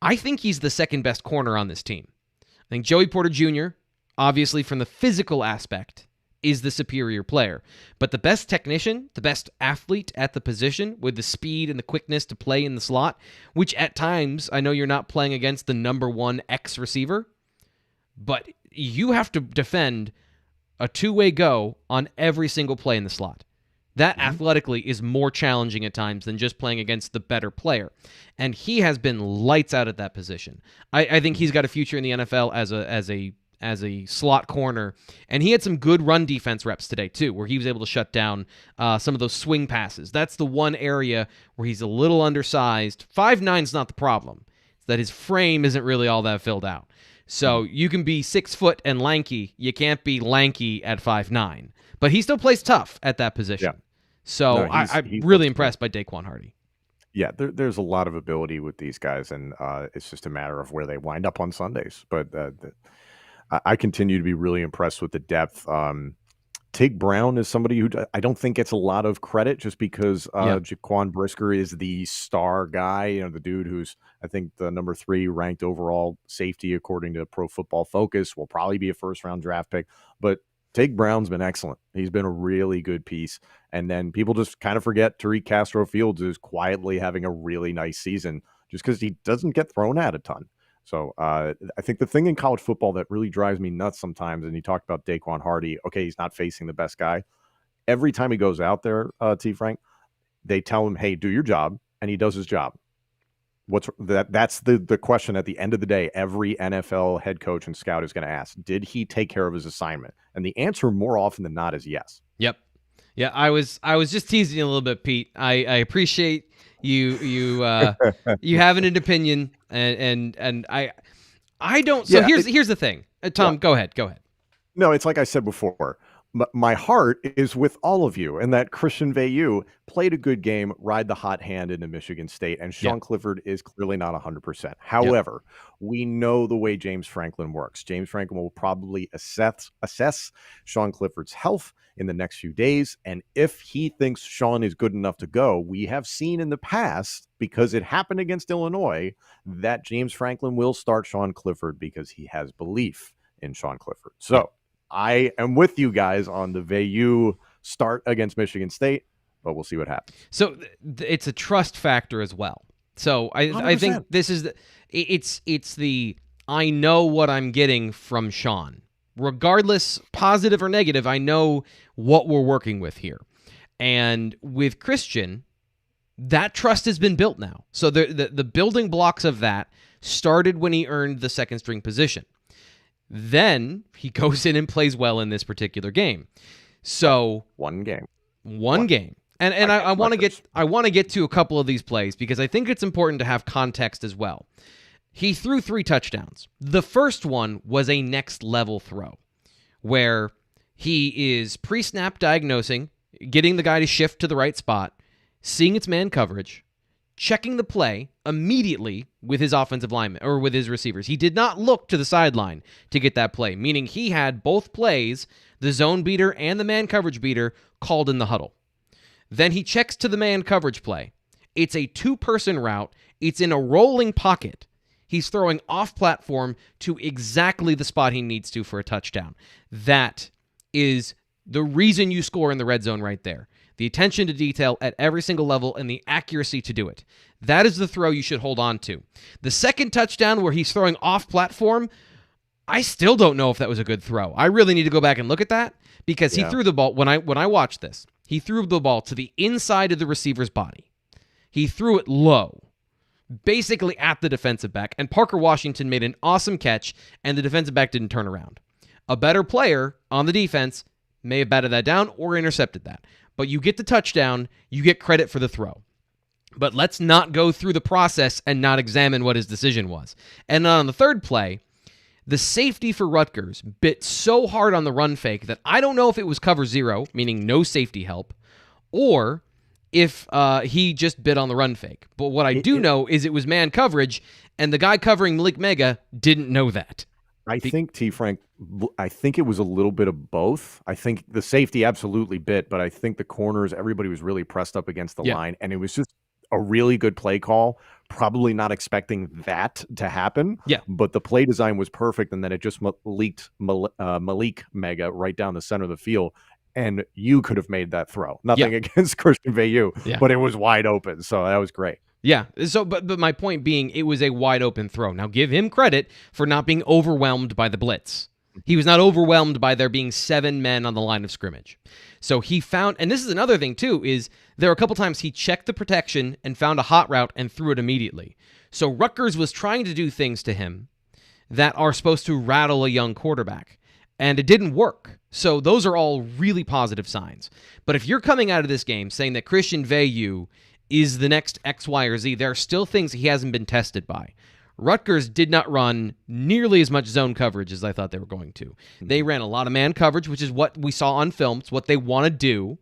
I think he's the second best corner on this team. I think Joey Porter Jr., obviously from the physical aspect, is the superior player. But the best technician, the best athlete at the position with the speed and the quickness to play in the slot, which at times, I know you're not playing against the number one X receiver, but you have to defend a two-way go on every single play in the slot. That athletically is more challenging at times than just playing against the better player. And he has been lights out at that position. I think he's got a future in the NFL as a slot corner. And he had some good run defense reps today, too, where he was able to shut down some of those swing passes. That's the one area where he's a little undersized. 5'9" not the problem. It's that his frame isn't really all that filled out. So you can be 6 foot and lanky. You can't be lanky at 5'9". But he still plays tough at that position. Yeah. So no, I'm really impressed by Daquan Hardy. Yeah, there's a lot of ability with these guys, and it's just a matter of where they wind up on Sundays. But I continue to be really impressed with the depth. Tig Brown is somebody who I don't think gets a lot of credit just because Jaquan Brisker is the star guy, you know, the dude who's, I think, the number 3 ranked overall safety according to Pro Football Focus, will probably be a first-round draft pick. But Tig Brown's been excellent. He's been a really good piece. And then people just kind of forget Tariq Castro Fields is quietly having a really nice season just because he doesn't get thrown at a ton. So I think the thing in college football that really drives me nuts sometimes, and you talked about Daquan Hardy, okay, he's not facing the best guy. Every time he goes out there, T. Frank, they tell him, hey, do your job, and he does his job. That's the question at the end of the day every NFL head coach and scout is going to ask. Did he take care of his assignment? And the answer more often than not is yes. Yep. Yeah, I was just teasing you a little bit, Pete. I appreciate you having an opinion and I don't. So here's the thing. Tom, go ahead. No, it's like I said before. My heart is with all of you, and that Christian Veilleux played a good game, ride the hot hand into Michigan State, and Sean Clifford is clearly not 100%. However, we know the way James Franklin works. James Franklin will probably assess Sean Clifford's health in the next few days, and if he thinks Sean is good enough to go, we have seen in the past, because it happened against Illinois, that James Franklin will start Sean Clifford because he has belief in Sean Clifford. So I am with you guys on the Veilleux start against Michigan State, but we'll see what happens. So it's a trust factor as well. So I think this is it's the I know what I'm getting from Sean. Regardless, positive or negative, I know what we're working with here. And with Christian, that trust has been built now. So the building blocks of that started when he earned the second string position. Then he goes in and plays well in this particular game. So one game. And I want to get to a couple of these plays because I think it's important to have context as well. He threw 3 touchdowns. The first one was a next level throw where he is pre-snap diagnosing, getting the guy to shift to the right spot, seeing its man coverage, checking the play immediately with his offensive lineman or with his receivers. He did not look to the sideline to get that play, meaning he had both plays, the zone beater and the man coverage beater, called in the huddle. Then he checks to the man coverage play. It's a 2-person route. It's in a rolling pocket. He's throwing off platform to exactly the spot he needs to for a touchdown. That is the reason you score in the red zone right there. The attention to detail at every single level and the accuracy to do it. That is the throw you should hold on to. The second touchdown where he's throwing off platform, I still don't know if that was a good throw. I really need to go back and look at that because he threw the ball, when I watched this, he threw the ball to the inside of the receiver's body. He threw it low, basically at the defensive back, and Parker Washington made an awesome catch, and the defensive back didn't turn around. A better player on the defense may have batted that down or intercepted that. But you get the touchdown, you get credit for the throw. But let's not go through the process and not examine what his decision was. And on the third play, the safety for Rutgers bit so hard on the run fake that I don't know if it was cover 0, meaning no safety help, or if he just bit on the run fake. But what I do know is it was man coverage, and the guy covering Malik Mega didn't know that. I think, T. Frank, I think it was a little bit of both. I think the safety absolutely bit, but I think the corners, everybody was really pressed up against the line, and it was just a really good play call. Probably not expecting that to happen, but the play design was perfect, and then it just leaked Malik Mega right down the center of the field, and you could have made that throw. Nothing against Christian Veilleux, but it was wide open, so that was great. Yeah, so but my point being, it was a wide open throw. Now give him credit for not being overwhelmed by the blitz. He was not overwhelmed by there being 7 men on the line of scrimmage. So he found, and this is another thing too, is there were a couple times he checked the protection and found a hot route and threw it immediately. So Rutgers was trying to do things to him that are supposed to rattle a young quarterback, and it didn't work. So those are all really positive signs. But if you're coming out of this game saying that Christian Veilleux is the next X, Y, or Z, there are still things he hasn't been tested by. Rutgers did not run nearly as much zone coverage as I thought they were going to. They ran a lot of man coverage, which is what we saw on film. It's what they want to do.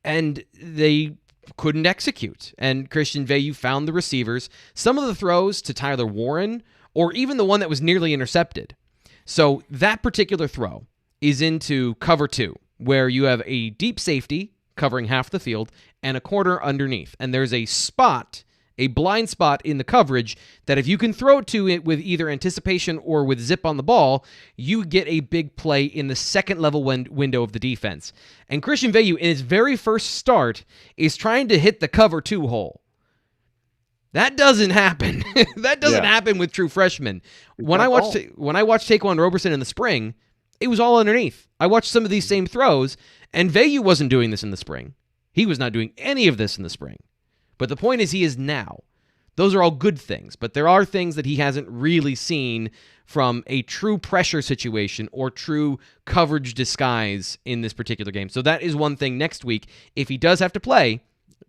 And they couldn't execute. And Christian Veilleux found the receivers. Some of the throws to Tyler Warren, or even the one that was nearly intercepted. So that particular throw is into cover 2, where you have a deep safety covering half the field and a corner underneath. And there's a spot, a blind spot in the coverage that if you can throw to it with either anticipation or with zip on the ball, you get a big play in the second level window of the defense. And Christian Veilleux, in his very first start, is trying to hit the cover 2 hole. That doesn't happen. That doesn't happen with true freshmen. When I watched Taquan Roberson in the spring, it was all underneath. I watched some of these same throws, and Veilleux wasn't doing this in the spring. He was not doing any of this in the spring. But the point is he is now. Those are all good things, but there are things that he hasn't really seen from a true pressure situation or true coverage disguise in this particular game. So that is one thing next week. If he does have to play,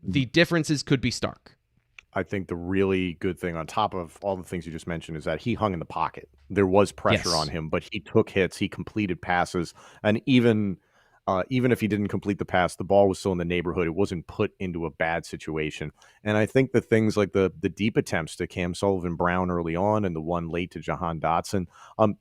the differences could be stark. I think the really good thing on top of all the things you just mentioned is that he hung in the pocket. There was pressure on him, but he took hits, he completed passes, and even if he didn't complete the pass, the ball was still in the neighborhood. It wasn't put into a bad situation. And I think the things like the deep attempts to Cam Sullivan-Brown early on and the one late to Jahan Dotson,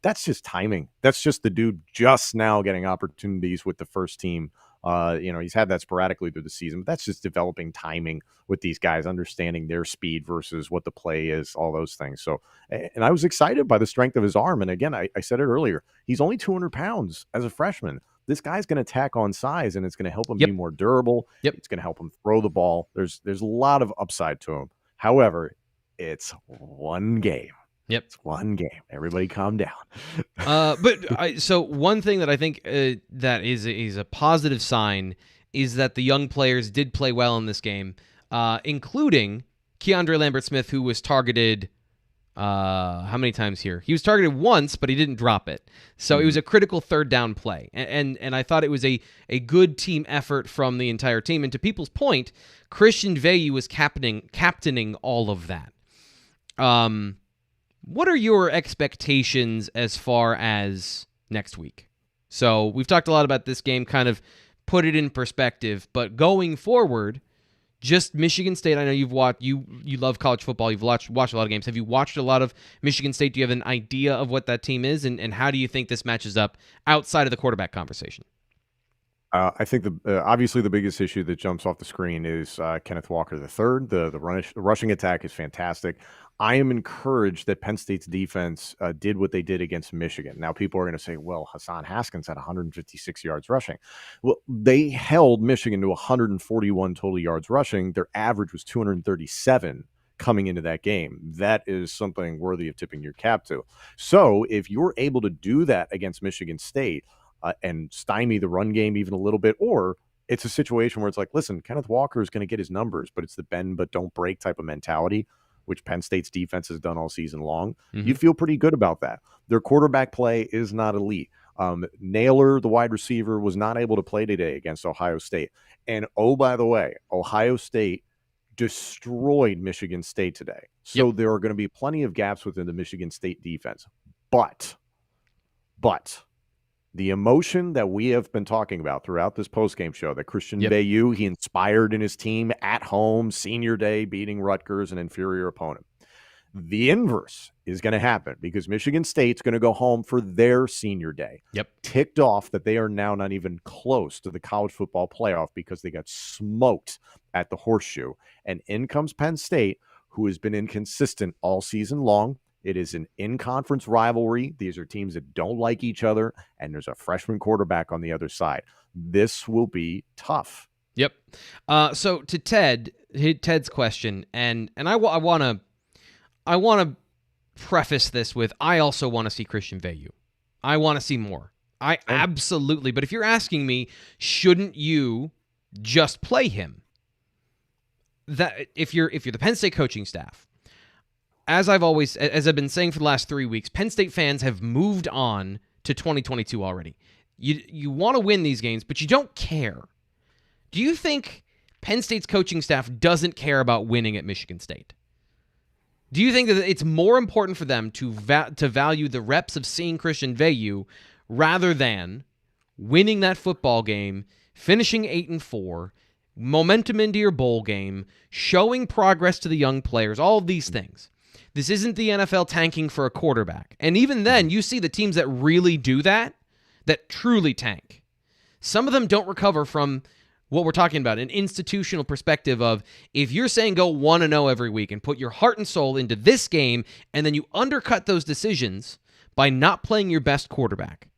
that's just timing. That's just the dude just now getting opportunities with the first team. He's had that sporadically through the season, but that's just developing timing with these guys, understanding their speed versus what the play is, all those things. So, and I was excited by the strength of his arm. And again, I said it earlier, he's only 200 pounds as a freshman. this guy's going to tack on size, and it's going to help him Yep. be more durable. Yep. It's going to help him throw the ball. There's a lot of upside to him. However, it's one game. Yep. It's one game. Everybody calm down. So one thing that I think that is a positive sign is that the young players did play well in this game, including Keandre Lambert-Smith, who was targeted how many times here? He was targeted once, but he didn't drop it. So it was a critical third down play. And I thought it was a good team effort from the entire team. And to people's point, Christian Veilleux was captaining all of that. What are your expectations as far as next week? So we've talked a lot about this game, kind of put it in perspective, but going forward, just Michigan State. I know you've watched. You love college football. You've watched a lot of games. Have you watched a lot of Michigan State? Do you have an idea of what that team is, and how do you think this matches up outside of the quarterback conversation? I think obviously the biggest issue that jumps off the screen is Kenneth Walker III. The rushing attack is fantastic. I am encouraged that Penn State's defense did what they did against Michigan. Now, people are going to say, well, Hassan Haskins had 156 yards rushing. Well, they held Michigan to 141 total yards rushing. Their average was 237 coming into that game. That is something worthy of tipping your cap to. So if you're able to do that against Michigan State and stymie the run game even a little bit, or it's a situation where it's like, listen, Kenneth Walker is going to get his numbers, but it's the bend but don't break type of mentality, which Penn State's defense has done all season long. You feel pretty good about that. Their quarterback play is not elite. Naylor, the wide receiver, was not able to play today against Ohio State. And oh, by the way, Ohio State destroyed Michigan State today. So there are going to be plenty of gaps within the Michigan State defense. But the emotion that we have been talking about throughout this postgame show, that Christian Veilleux, he inspired in his team at home, senior day, beating Rutgers, an inferior opponent. The inverse is going to happen because Michigan State's going to go home for their senior day. Ticked off that they are now not even close to the college football playoff because they got smoked at the Horseshoe. And in comes Penn State, who has been inconsistent all season long. It is an in-conference rivalry. These are teams that don't like each other, and there's a freshman quarterback on the other side. This will be tough. So to Ted's question, and I want to preface this with, I also want to see Christian Veilleux. I want to see more. Absolutely. But if you're asking me, shouldn't you just play him? That if you're the Penn State coaching staff, as I've been saying for the last 3 weeks, Penn State fans have moved on to 2022 already. You want to win these games, but you don't care. Do you think Penn State's coaching staff doesn't care about winning at Michigan State? Do you think that it's more important for them to value the reps of seeing Christian Veilleux rather than winning that football game, finishing 8-4, momentum into your bowl game, showing progress to the young players, all of these things? This isn't the NFL tanking for a quarterback. And even then, you see the teams that really do that truly tank. Some of them don't recover from what we're talking about, an institutional perspective of, if you're saying go 1-0 every week and put your heart and soul into this game, and then you undercut those decisions by not playing your best quarterback,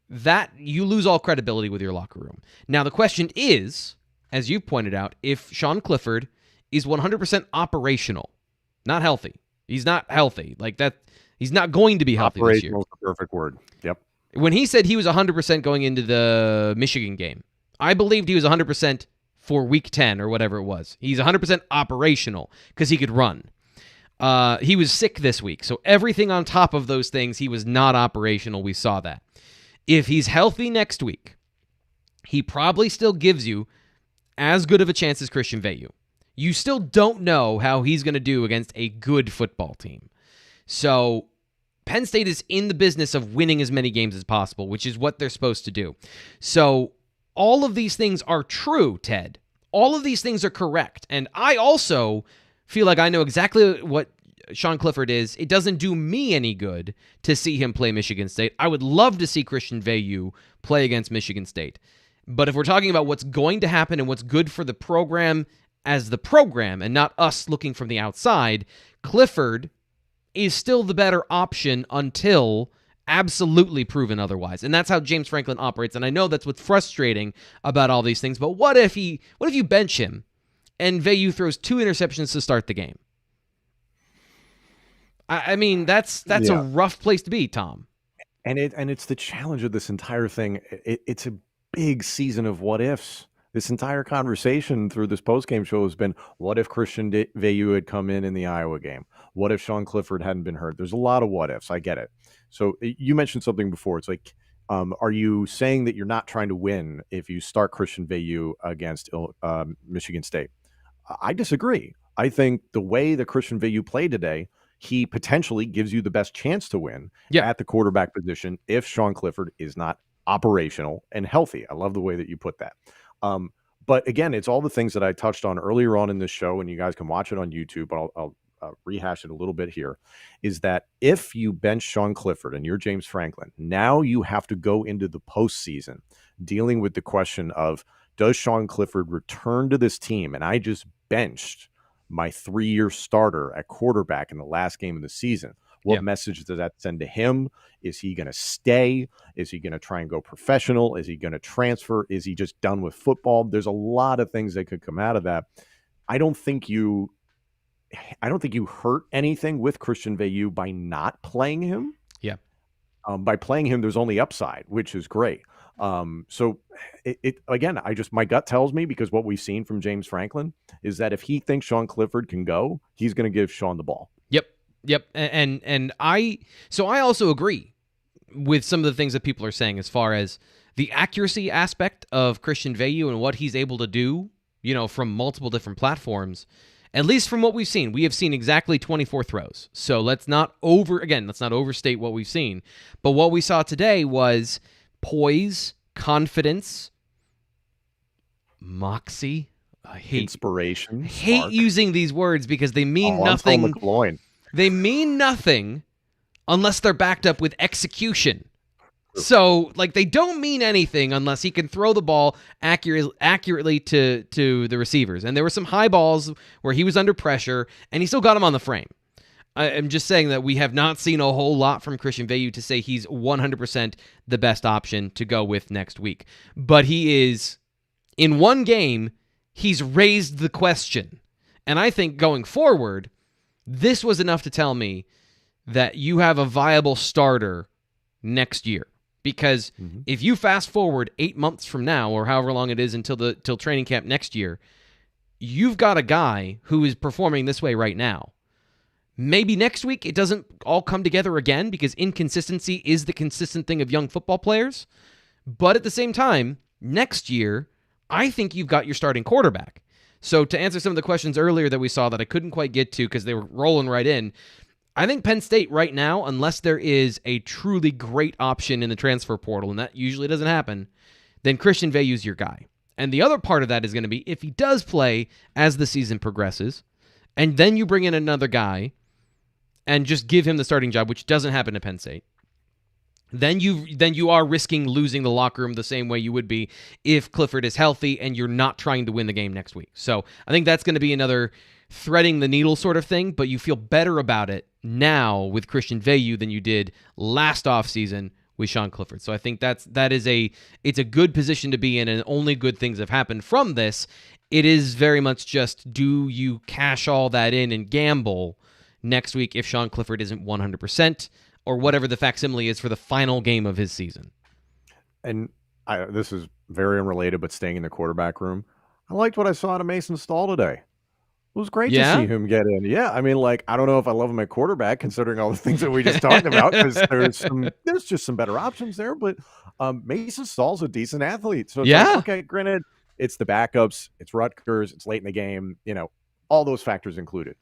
that you lose all credibility with your locker room. Now, the question is, as you pointed out, if Sean Clifford is 100% operational, not healthy. He's not healthy. Like that, he's not going to be healthy this year. Operational is the perfect word. Yep. When he said he was 100% going into the Michigan game, I believed he was 100% for week 10 or whatever it was. He's 100% operational because he could run. He was sick this week, so everything on top of those things, he was not operational. We saw that. If he's healthy next week, he probably still gives you as good of a chance as Christian Veilleux. You still don't know how he's going to do against a good football team. So Penn State is in the business of winning as many games as possible, which is what they're supposed to do. So all of these things are true, Ted. All of these things are correct. And I also feel like I know exactly what Sean Clifford is. It doesn't do me any good to see him play Michigan State. I would love to see Christian Veilleux play against Michigan State. But if we're talking about what's going to happen and what's good for the program as the program and not us looking from the outside, Clifford is still the better option until absolutely proven otherwise. And that's how James Franklin operates. And I know that's what's frustrating about all these things. But what if you bench him and Veilleux throws 2 interceptions to start the game? I mean, that's a rough place to be, Tom. And it's the challenge of this entire thing. It's a big season of what ifs. This entire conversation through this postgame show has been, what if Christian Veilleux had come in the Iowa game? What if Sean Clifford hadn't been hurt? There's a lot of what ifs. I get it. So you mentioned something before. It's like, are you saying that you're not trying to win if you start Christian Veilleux against Michigan State? I disagree. I think the way that Christian Veilleux played today, he potentially gives you the best chance to win at the quarterback position if Sean Clifford is not operational and healthy. I love the way that you put that. But again, it's all the things that I touched on earlier on in this show, and you guys can watch it on YouTube, but I'll rehash it a little bit here, is that if you bench Sean Clifford and you're James Franklin, now you have to go into the postseason dealing with the question of, does Sean Clifford return to this team? And I just benched my 3-year starter at quarterback in the last game of the season. What message does that send to him? Is he going to stay? Is he going to try and go professional? Is he going to transfer? Is he just done with football? There's a lot of things that could come out of that. I don't think you hurt anything with Christian Veilleux by not playing him. Yeah. By playing him, there's only upside, which is great. So again, my gut tells me, because what we've seen from James Franklin is that if he thinks Sean Clifford can go, he's going to give Sean the ball. Yep. And I also agree with some of the things that people are saying as far as the accuracy aspect of Christian Veilleux and what he's able to do, from multiple different platforms. At least from what we've seen, we have seen exactly 24 throws. So let's not overstate what we've seen. But what we saw today was poise, confidence, moxie. I hate inspiration. Hate using these words because they mean nothing. They mean nothing unless they're backed up with execution. So, they don't mean anything unless he can throw the ball accurately to the receivers. And there were some high balls where he was under pressure, and he still got him on the frame. I'm just saying that we have not seen a whole lot from Christian Veilleux to say he's 100% the best option to go with next week. But he is, in one game, he's raised the question. And I think going forward, this was enough to tell me that you have a viable starter next year. Because if you fast forward 8 months from now, or however long it is till training camp next year, you've got a guy who is performing this way right now. Maybe next week it doesn't all come together again, because inconsistency is the consistent thing of young football players. But at the same time, next year, I think you've got your starting quarterback. So to answer some of the questions earlier that we saw that I couldn't quite get to because they were rolling right in, I think Penn State right now, unless there is a truly great option in the transfer portal, and that usually doesn't happen, then Christian Veilleux's your guy. And the other part of that is going to be if he does play as the season progresses, and then you bring in another guy and just give him the starting job, which doesn't happen at Penn State, then you are risking losing the locker room the same way you would be if Clifford is healthy and you're not trying to win the game next week. So I think that's going to be another threading the needle sort of thing, but you feel better about it now with Christian Veilleux than you did last offseason with Sean Clifford. So I think it's a good position to be in, and only good things have happened from this. It is very much just, do you cash all that in and gamble next week if Sean Clifford isn't 100%, or whatever the facsimile is for the final game of his season? And this is very unrelated, but staying in the quarterback room, I liked what I saw out of Mason Stahl today. It was great to see him get in. Yeah, I mean, I don't know if I love him at quarterback, considering all the things that we just talked about, because there's just some better options there. But Mason Stahl's a decent athlete. So it's okay, granted, it's the backups, it's Rutgers, it's late in the game, all those factors included.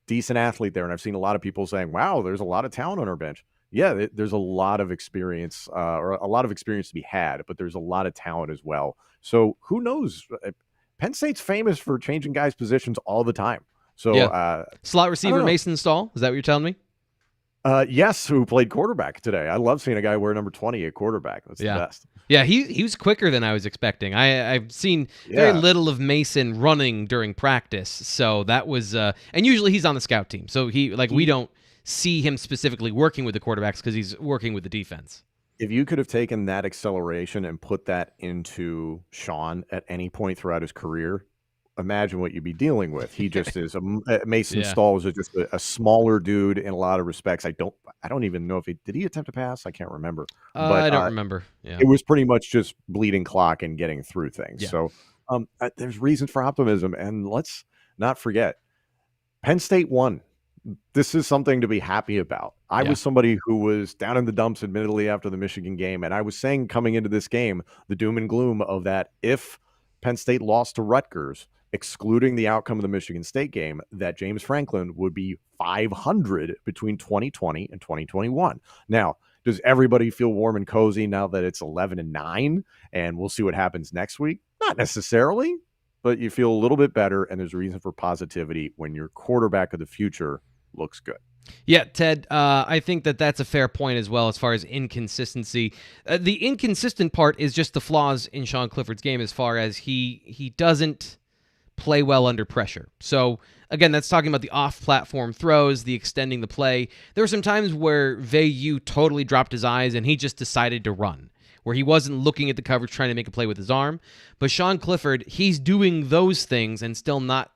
Decent athlete there, and I've seen a lot of people saying, wow, there's a lot of talent on our bench. Yeah, there's a lot of experience, or a lot of experience to be had, but there's a lot of talent as well. So who knows? Penn State's famous for changing guys' positions all the time. So slot receiver Mason Stahl, is that what you're telling me? Yes, who played quarterback today. I love seeing a guy wear number 20 at quarterback. That's the best. Yeah, he was quicker than I was expecting. I've seen very little of Mason running during practice, so that was and usually he's on the scout team. So we don't see him specifically working with the quarterbacks because he's working with the defense. If you could have taken that acceleration and put that into Sean at any point throughout his career, imagine what you'd be dealing with. He just is Mason Stahl is just a smaller dude in a lot of respects. I don't even know if did he attempt to pass? I can't remember. But I don't remember. Yeah. It was pretty much just bleeding clock and getting through things. Yeah. So there's reasons for optimism, and let's not forget, Penn State won. This is something to be happy about. I was somebody who was down in the dumps, admittedly, after the Michigan game, and I was saying coming into this game, the doom and gloom of that if Penn State lost to Rutgers, excluding the outcome of the Michigan State game, that James Franklin would be 500 between 2020 and 2021. Now, does everybody feel warm and cozy now that it's 11-9 and we'll see what happens next week? Not necessarily, but you feel a little bit better, and there's a reason for positivity when your quarterback of the future looks good. Yeah, Ted, I think that's a fair point as well as far as inconsistency. The inconsistent part is just the flaws in Sean Clifford's game as far as he doesn't play well under pressure. So, again, that's talking about the off-platform throws, the extending the play. There were some times where Veilleux totally dropped his eyes and he just decided to run, where he wasn't looking at the coverage trying to make a play with his arm. But Sean Clifford, he's doing those things and still not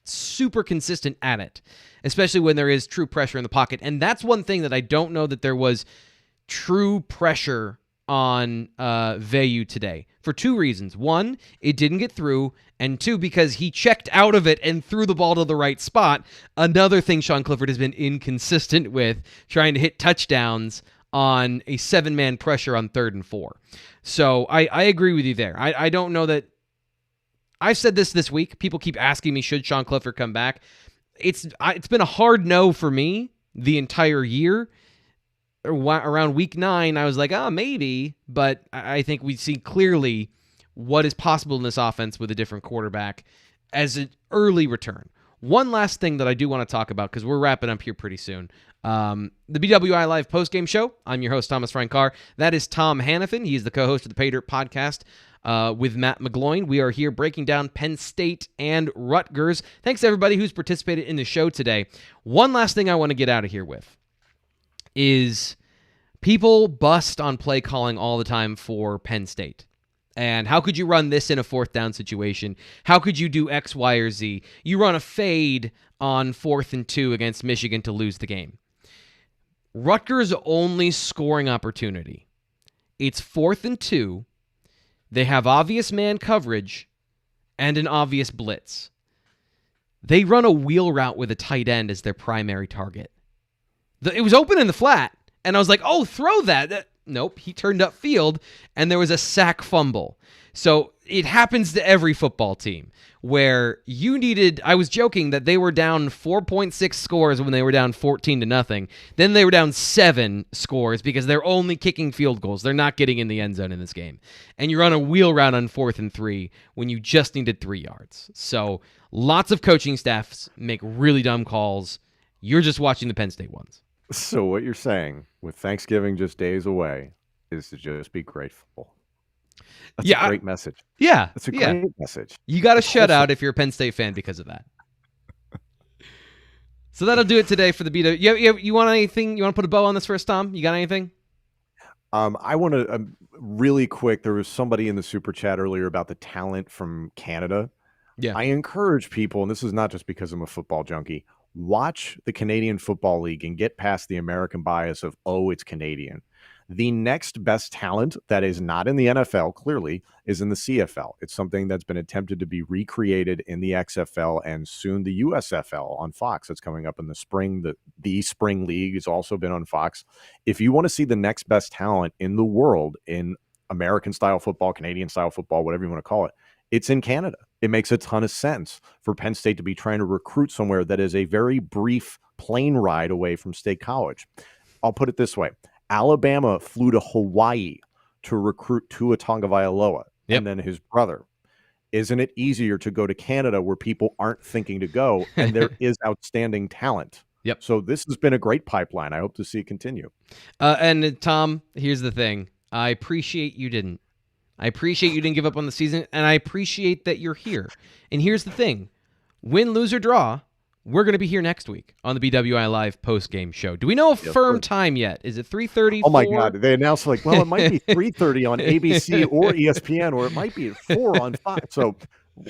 super consistent at it, especially when there is true pressure in the pocket. And that's one thing that I don't know that there was true pressure on Veilleux today for two reasons. One, it didn't get through, and two, because he checked out of it and threw the ball to the right spot. Another thing Sean Clifford has been inconsistent with, trying to hit touchdowns on a 7-man pressure on 3rd and 4. So I agree with you there. I don't know that I've said this week. People keep asking me, should Sean Clifford come back? It's been a hard no for me the entire year. Around week 9, I was like, maybe. But I think we see clearly what is possible in this offense with a different quarterback as an early return. One last thing that I do want to talk about, because we're wrapping up here pretty soon. The BWI Live postgame show. I'm your host, Thomas Frank Carr. That is Tom Hannifan. He's the co-host of the Paydirt Podcast with Matt McGloin. We are here breaking down Penn State and Rutgers. Thanks to everybody who's participated in the show today. One last thing I want to get out of here with is people bust on play calling all the time for Penn State. And how could you run this in a 4th down situation? How could you do X, Y, or Z? You run a fade on 4th and 2 against Michigan to lose the game. Rutgers' only scoring opportunity. It's 4th and 2. They have obvious man coverage and an obvious blitz. They run a wheel route with a tight end as their primary target. It was open in the flat, and I was like, throw that. Nope, he turned upfield, and there was a sack fumble. So it happens to every football team where I was joking that they were down 4.6 scores when they were down 14-0. Then they were down 7 scores because they're only kicking field goals. They're not getting in the end zone in this game. And you're on a wheel route on 4th and 3 when you just needed 3 yards. So lots of coaching staffs make really dumb calls. You're just watching the Penn State ones. So what you're saying, with Thanksgiving just days away, is to just be grateful. That's a great message. Yeah. That's a great message. You got a shutout if you're a Penn State fan because of that. So that'll do it today for the BW. You want anything? You want to put a bow on this first, Tom? You got anything? I want to really quick. There was somebody in the super chat earlier about the talent from Canada. Yeah. I encourage people, and this is not just because I'm a football junkie, watch the Canadian Football League and get past the American bias of, it's Canadian. The next best talent that is not in the NFL, clearly, is in the CFL. It's something that's been attempted to be recreated in the XFL and soon the USFL on Fox. That's coming up in the spring. The Spring League has also been on Fox. If you want to see the next best talent in the world in American-style football, Canadian-style football, whatever you want to call it, it's in Canada. It makes a ton of sense for Penn State to be trying to recruit somewhere that is a very brief plane ride away from State College. I'll put it this way. Alabama flew to Hawaii to recruit Tua Tagovailoa and then his brother. Isn't it easier to go to Canada where people aren't thinking to go and there is outstanding talent? Yep. So this has been a great pipeline. I hope to see it continue. And Tom, here's the thing. I appreciate you didn't give up on the season, and I appreciate that you're here. And here's the thing. Win, lose, or draw, we're going to be here next week on the BWI Live post-game show. Do we know a firm time yet? Is it 3:30? Oh my God. They announced like, well, it might be 3:30 on ABC or ESPN, or it might be at 4 on 5. So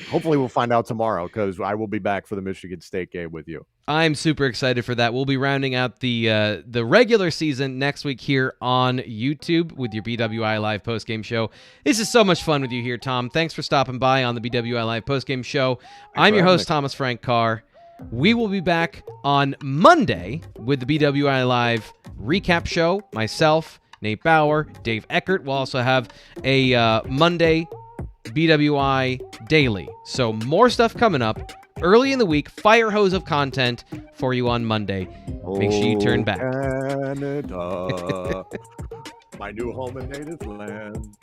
hopefully we'll find out tomorrow, because I will be back for the Michigan State game with you. I'm super excited for that. We'll be rounding out the regular season next week here on YouTube with your BWI Live postgame show. This is so much fun with you here, Tom. Thanks for stopping by on the BWI Live postgame show. I'm your host, Thomas Frank Carr. We will be back on Monday with the BWI Live recap show. Myself, Nate Bauer, Dave Eckert will also have a Monday BWI Daily. So more stuff coming up early in the week. Fire hose of content for you on Monday. Make sure you turn back. Canada, my new home and native land.